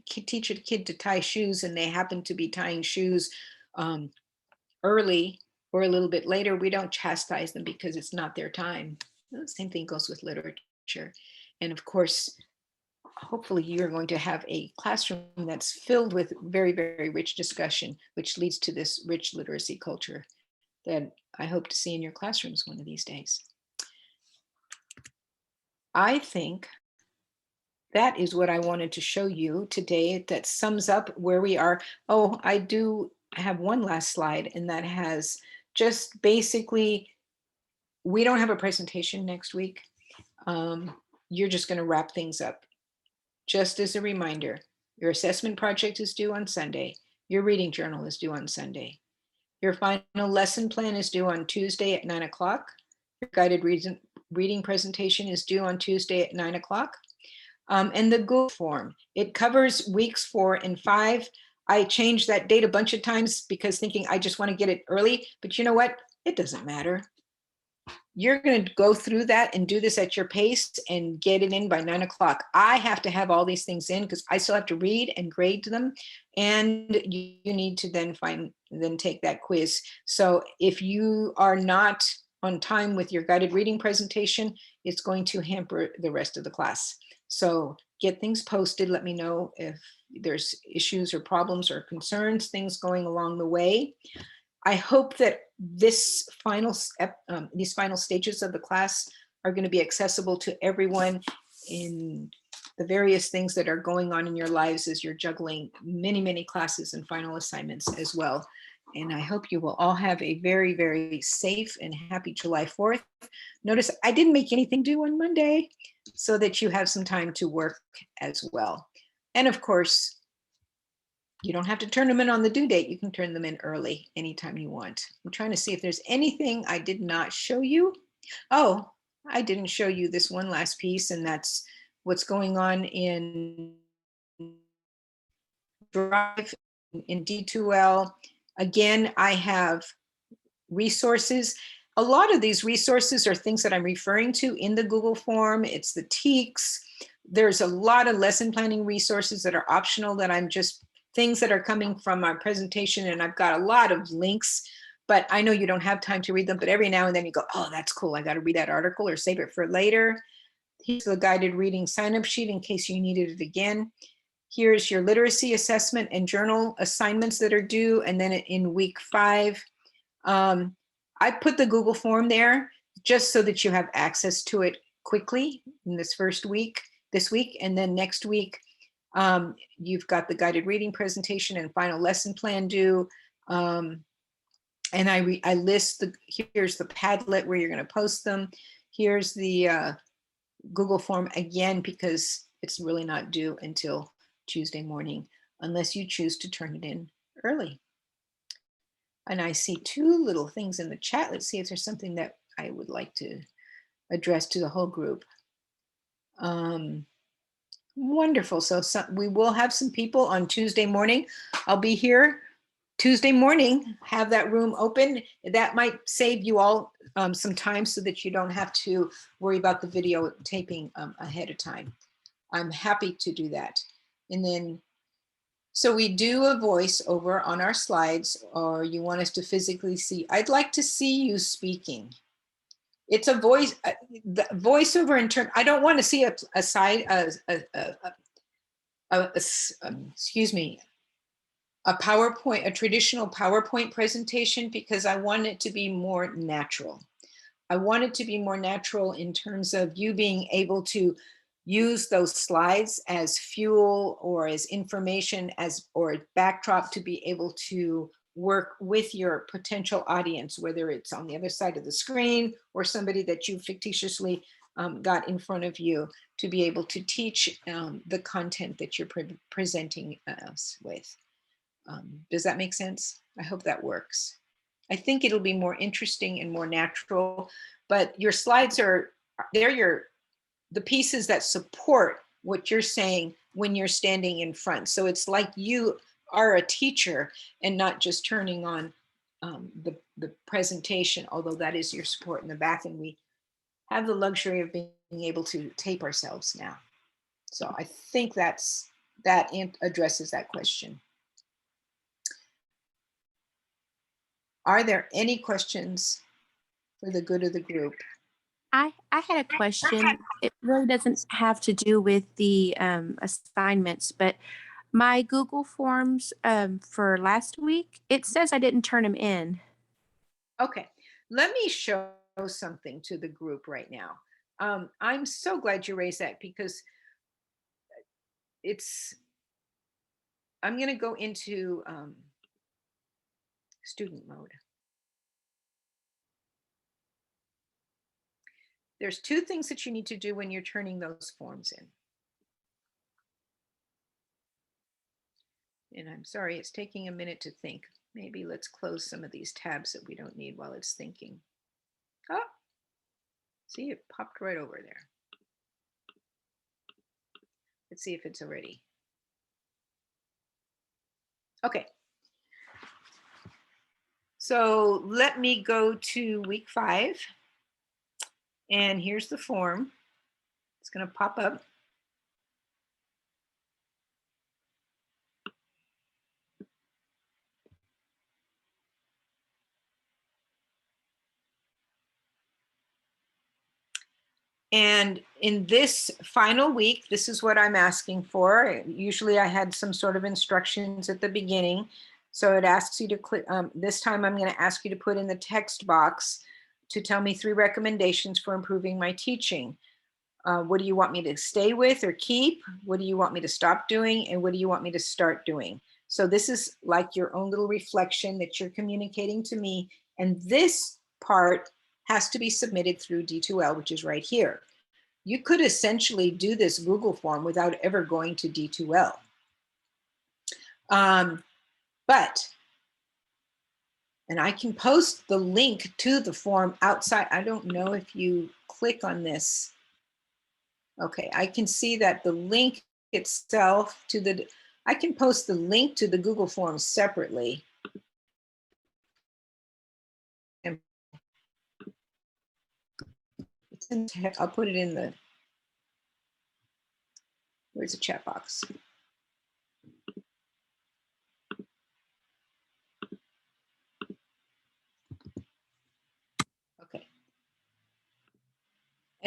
teach a kid to tie shoes and they happen to be tying shoes early or a little bit later, we don't chastise them because it's not their time. The same thing goes with literature. And of course, hopefully you're going to have a classroom that's filled with very, very rich discussion, which leads to this rich literacy culture that I hope to see in your classrooms one of these days. I think that is what I wanted to show you today that sums up where we are. Oh, I do have one last slide, and that has just basically, we don't have a presentation next week. You're just going to wrap things up. Just as a reminder, your assessment project is due on Sunday. Your reading journal is due on Sunday. Your final lesson plan is due on Tuesday at 9 o'clock. Your guided reading presentation is due on Tuesday at 9 o'clock. And the Google form, it covers weeks 4 and 5. I changed that date a bunch of times because thinking I just want to get it early, but you know what? It doesn't matter. You're going to go through that and do this at your pace and get it in by 9 o'clock. I have to have all these things in because I still have to read and grade them. And you need to then take that quiz. So if you are not on time with your guided reading presentation, it's going to hamper the rest of the class. So get things posted. Let me know if there's issues or problems or concerns, things going along the way. I hope that these final stages of the class are going to be accessible to everyone in the various things that are going on in your lives as you're juggling many, many classes and final assignments as well. And I hope you will all have a very, very safe and happy July 4th. Notice I didn't make anything due on Monday so that you have some time to work as well. And of course, you don't have to turn them in on the due date. You can turn them in early anytime you want. I'm trying to see if there's anything I did not show you. Oh, I didn't show you this one last piece, and that's what's going on in Drive in D2L. Again, I have resources. A lot of these resources are things that I'm referring to in the Google form. It's the TEKS. There's a lot of lesson planning resources that are optional that I'm just things that are coming from our presentation, and I've got a lot of links but I know you don't have time to read them, but every now and then you go, oh, that's cool. I got to read that article or save it for later. Here's the guided reading sign-up sheet in case you needed it again. Here's your literacy assessment and journal assignments that are due. And then in week 5, I put the Google form there just so that you have access to it quickly in this first week, this week. And then next week, you've got the guided reading presentation and final lesson plan due. And I list here's the Padlet where you're going to post them. Here's the Google form again, because it's really not due until Tuesday morning, unless you choose to turn it in early. And I see 2 little things in the chat. Let's see if there's something that I would like to address to the whole group. Wonderful. So we will have some people on Tuesday morning. I'll be here Tuesday morning, have that room open. That might save you all some time so that you don't have to worry about the video taping ahead of time. I'm happy to do that. And then, so we do a voiceover on our slides, or you want us to physically see. I'd like to see you speaking. It's a voice, the voiceover in turn. I don't want to see a side, excuse me, a PowerPoint, a traditional PowerPoint presentation, because I want it to be more natural. I want it to be more natural in terms of you being able to use those slides as fuel or as information or a backdrop to be able to work with your potential audience, whether it's on the other side of the screen or somebody that you fictitiously got in front of you, to be able to teach the content that you're presenting us with. Does that make sense? I hope that works. I think it'll be more interesting and more natural, but your slides they're the pieces that support what you're saying when you're standing in front. So it's like you are a teacher and not just turning on the presentation, although that is your support in the back, and we have the luxury of being able to tape ourselves now. So I think that addresses that question. Are there any questions for the good of the group? I had a question. It really doesn't have to do with the assignments, but my Google Forms for last week, it says I didn't turn them in. Okay, let me show something to the group right now. I'm so glad you raised that, because I'm going to go into student mode. There's 2 things that you need to do when you're turning those forms in. And I'm sorry, it's taking a minute to think. Maybe let's close some of these tabs that we don't need while it's thinking. Oh, see, it popped right over there. Let's see if it's already. Okay. So let me go to week 5. And here's the form. It's going to pop up. And in this final week, this is what I'm asking for. Usually I had some sort of instructions at the beginning. So it asks you to click, this time I'm going to ask you to put in the text box to tell me 3 recommendations for improving my teaching. What do you want me to stay with or keep? What do you want me to stop doing? And what do you want me to start doing? So this is like your own little reflection that you're communicating to me. And this part has to be submitted through D2L, which is right here. You could essentially do this Google form without ever going to D2L. And I can post the link to the form outside. I don't know if you click on this. Okay, I can see that the link itself I can post the link to the Google form separately. I'll put it in where's the chat box?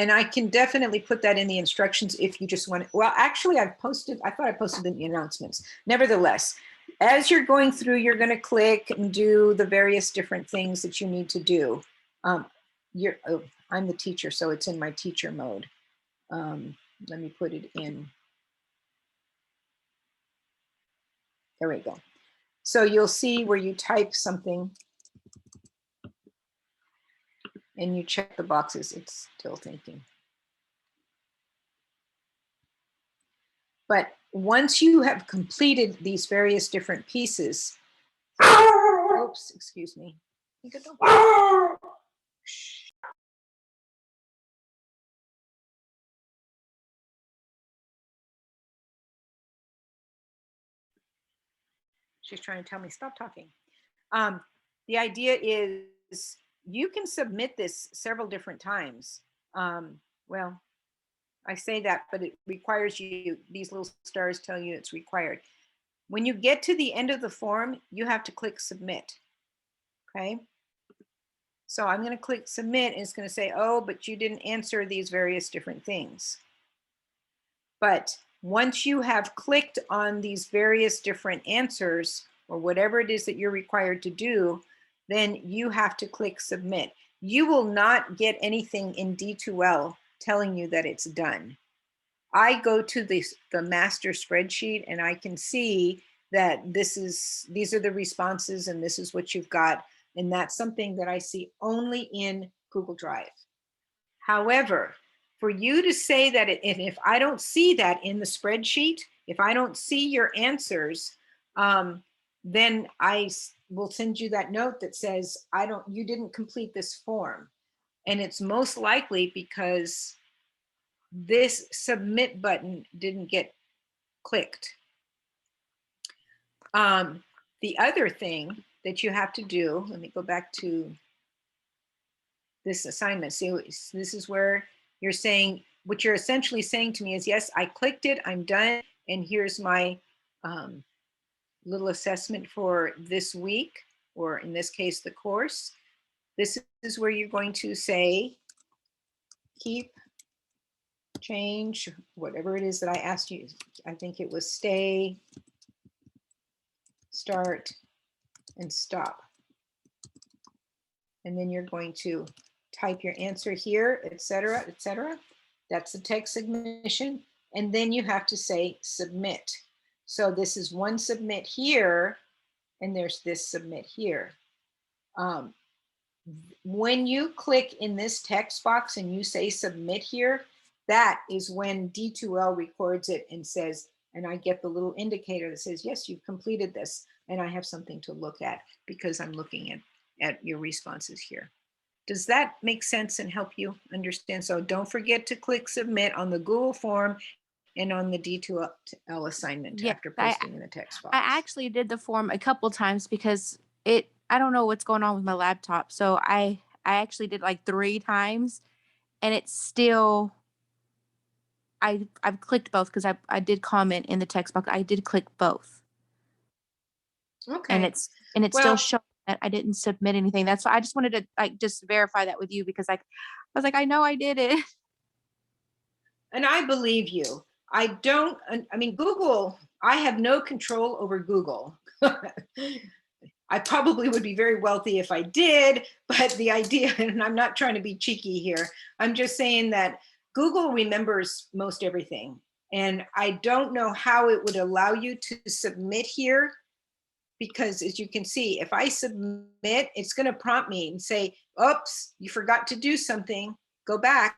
And I can definitely put that in the instructions if you just want. Well, actually, I thought I posted in the announcements. Nevertheless, as you're going through, you're going to click and do the various different things that you need to do. I'm the teacher, so it's in my teacher mode. Let me put it in. There we go. So you'll see where you type something and you check the boxes. It's still thinking. But once you have completed these various different pieces, oops, excuse me. She's trying to tell me, stop talking. The idea is you can submit this several different times. Well, I say that, but it requires you, these little stars tell you it's required. When you get to the end of the form, you have to click submit, okay? So I'm gonna click submit and it's gonna say, oh, but you didn't answer these various different things. But once you have clicked on these various different answers or whatever it is that you're required to do, then you have to click submit. You will not get anything in D2L telling you that it's done. I go to the master spreadsheet and I can see that these are the responses and this is what you've got. And that's something that I see only in Google Drive. However, for you to say that, and if I don't see that in the spreadsheet, if I don't see your answers, then I will send you that note that says, you didn't complete this form. And it's most likely because this submit button didn't get clicked. The other thing that you have to do, let me go back to this assignment. See, this is where you're saying, what you're essentially saying to me is, yes, I clicked it, I'm done, and here's my little assessment for this week, or in this case, the course. This is where you're going to say, keep, change, whatever it is that I asked you. I think it was stay, start, and stop. And then you're going to type your answer here, etc., etc. That's the text submission. And then you have to say submit. So this is one submit here, and there's this submit here. When you click in this text box and you say submit here, that is when D2L records it and says, and I get the little indicator that says, yes, you've completed this. And I have something to look at because I'm looking at your responses here. Does that make sense and help you understand? So don't forget to click submit on the Google form and on the D2L assignment after posting in the text box. I actually did the form a couple times because I don't know what's going on with my laptop. So I actually did like 3 times and it's still, I've clicked both because I did comment in the text box. I did click both. Okay. And it's still showing that I didn't submit anything. That's why I just wanted to just verify that with you because I was like, I know I did it. And I believe you. I mean, Google, I have no control over Google. I probably would be very wealthy if I did, but the idea, and I'm not trying to be cheeky here, I'm just saying that Google remembers most everything. And I don't know how it would allow you to submit here, because as you can see, if I submit, it's going to prompt me and say, oops, you forgot to do something, go back.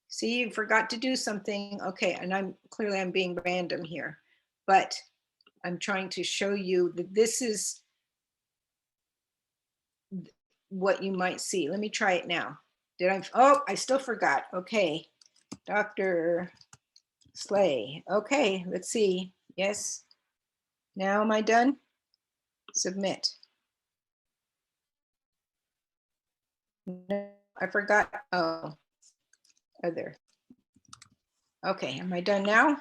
See, you forgot to do something. Okay, and I'm being random here, but I'm trying to show you that this is what you might see. Let me try it now. I still forgot. Okay, Dr. Slay. Okay, let's see. Yes. Now am I done? Submit. No, I forgot. Oh, other. Okay, am I done now?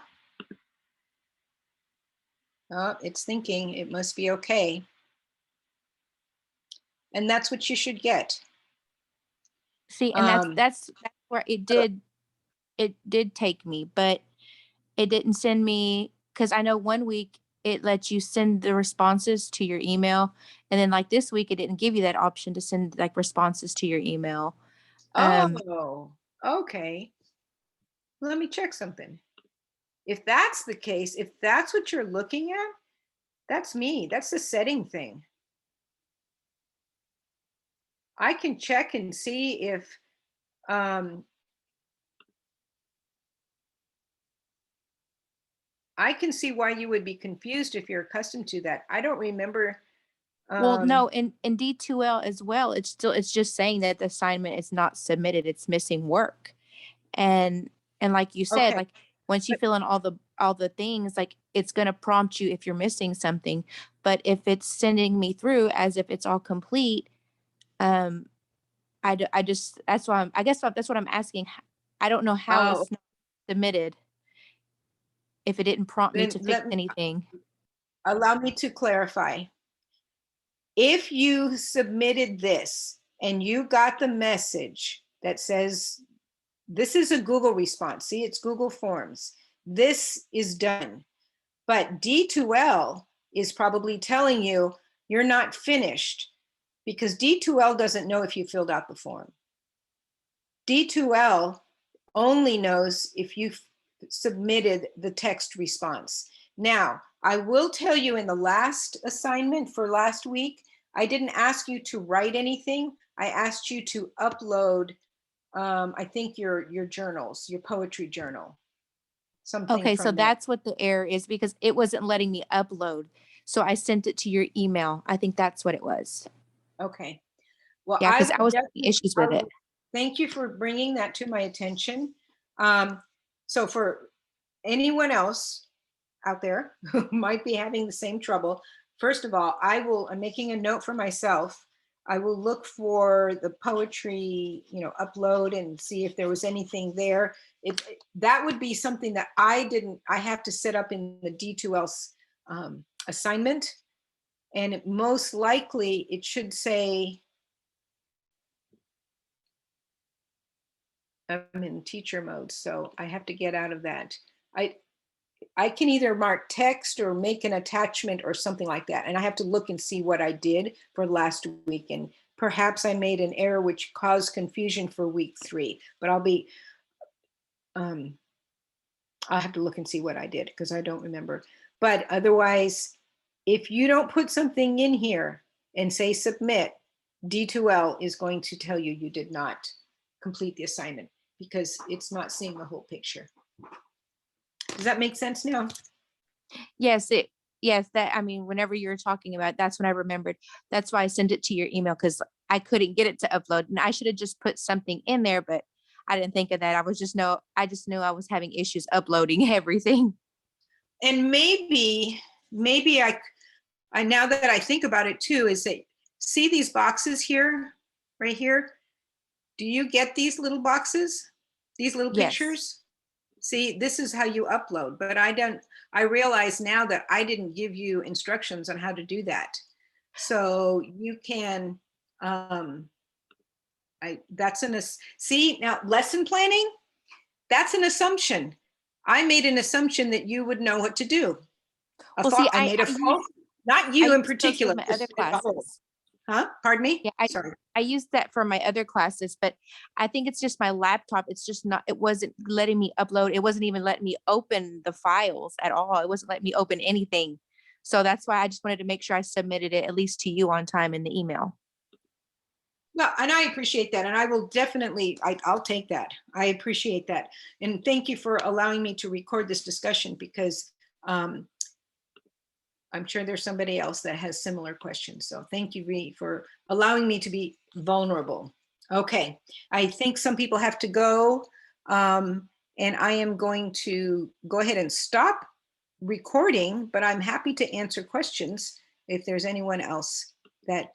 Oh, it's thinking it must be okay. And that's what you should get. See, and that's where it did take me, but it didn't send me, because I know one week it lets you send the responses to your email, and then like this week it didn't give you that option to send like responses to your email. Oh, okay. Let me check something. If that's the case, if that's what you're looking at, that's me. That's the setting thing. I can check and see if I can see why you would be confused if you're accustomed to that. I don't remember. Well, no, in D2L as well, it's just saying that the assignment is not submitted, it's missing work. And like you said, Okay. like once you fill in all the things, like it's gonna prompt you if you're missing something. But if it's sending me through as if it's all complete, um, I just that's why I guess that's what I'm asking. I don't know how Oh, it's not submitted if it didn't prompt me then to fix let me anything. allow me to clarify. If you submitted this and you got the message that says, this is a Google response. See, it's Google Forms. This is done. But D2L is probably telling you you're not finished because D2L doesn't know if you filled out the form. D2L only knows if you submitted the text response. Now, I will tell you in the last assignment for last week, I didn't ask you to write anything. I asked you to upload, I think your journals, your poetry journal, something Okay, so from there. that's what the error is because it wasn't letting me upload. So I sent it to your email. I think that's what it was. Okay. Well, Yeah, I because I will was having definitely, issues with it. thank you for bringing that to my attention. So for anyone else out there who might be having the same trouble, first of all, I'm making a note for myself. I will look for the poetry, upload and see if there was anything there. That would be something that I have to set up in the D2L assignment. And most likely it should say, I'm in teacher mode, so I have to get out of that. I can either mark text or make an attachment or something like that. And I have to look and see what I did for last week. And perhaps I made an error which caused confusion for week 3, but I'll have to look and see what I did because I don't remember. But otherwise, if you don't put something in here and say submit, D2L is going to tell you did not complete the assignment because it's not seeing the whole picture. Does that make sense now? Yes, that I mean, whenever you were talking about it, that's when I remembered. That's why I sent it to your email because I couldn't get it to upload. And I should have just put something in there, but I didn't think of that. I just knew I was having issues uploading everything. And maybe I now that I think about it too, is that see these boxes here, right here? Do you get these little boxes? These little Yes. pictures? See, this is how you upload, but I realize now that I didn't give you instructions on how to do that. So you can, see now lesson planning, that's an assumption. I made an assumption that you would know what to do. Well, see, I made a false, not I you in used those particular. for my just other as a whole. classes. Huh? Pardon me? Yeah, Sorry. I used that for my other classes, but I think it's just my laptop. It's just not, it wasn't letting me upload. It wasn't even letting me open the files at all. It wasn't letting me open anything. So that's why I just wanted to make sure I submitted it at least to you on time in the email. Well, and I appreciate that. And I will definitely, I'll take that. I appreciate that. And thank you for allowing me to record this discussion because I'm sure there's somebody else that has similar questions. So thank you, Ree, for allowing me to be vulnerable. Okay, I think some people have to go. And I am going to go ahead and stop recording, but I'm happy to answer questions if there's anyone else that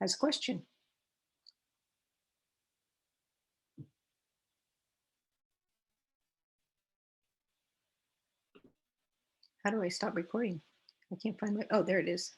has a question. How do I stop recording? I can't find my, oh, there it is.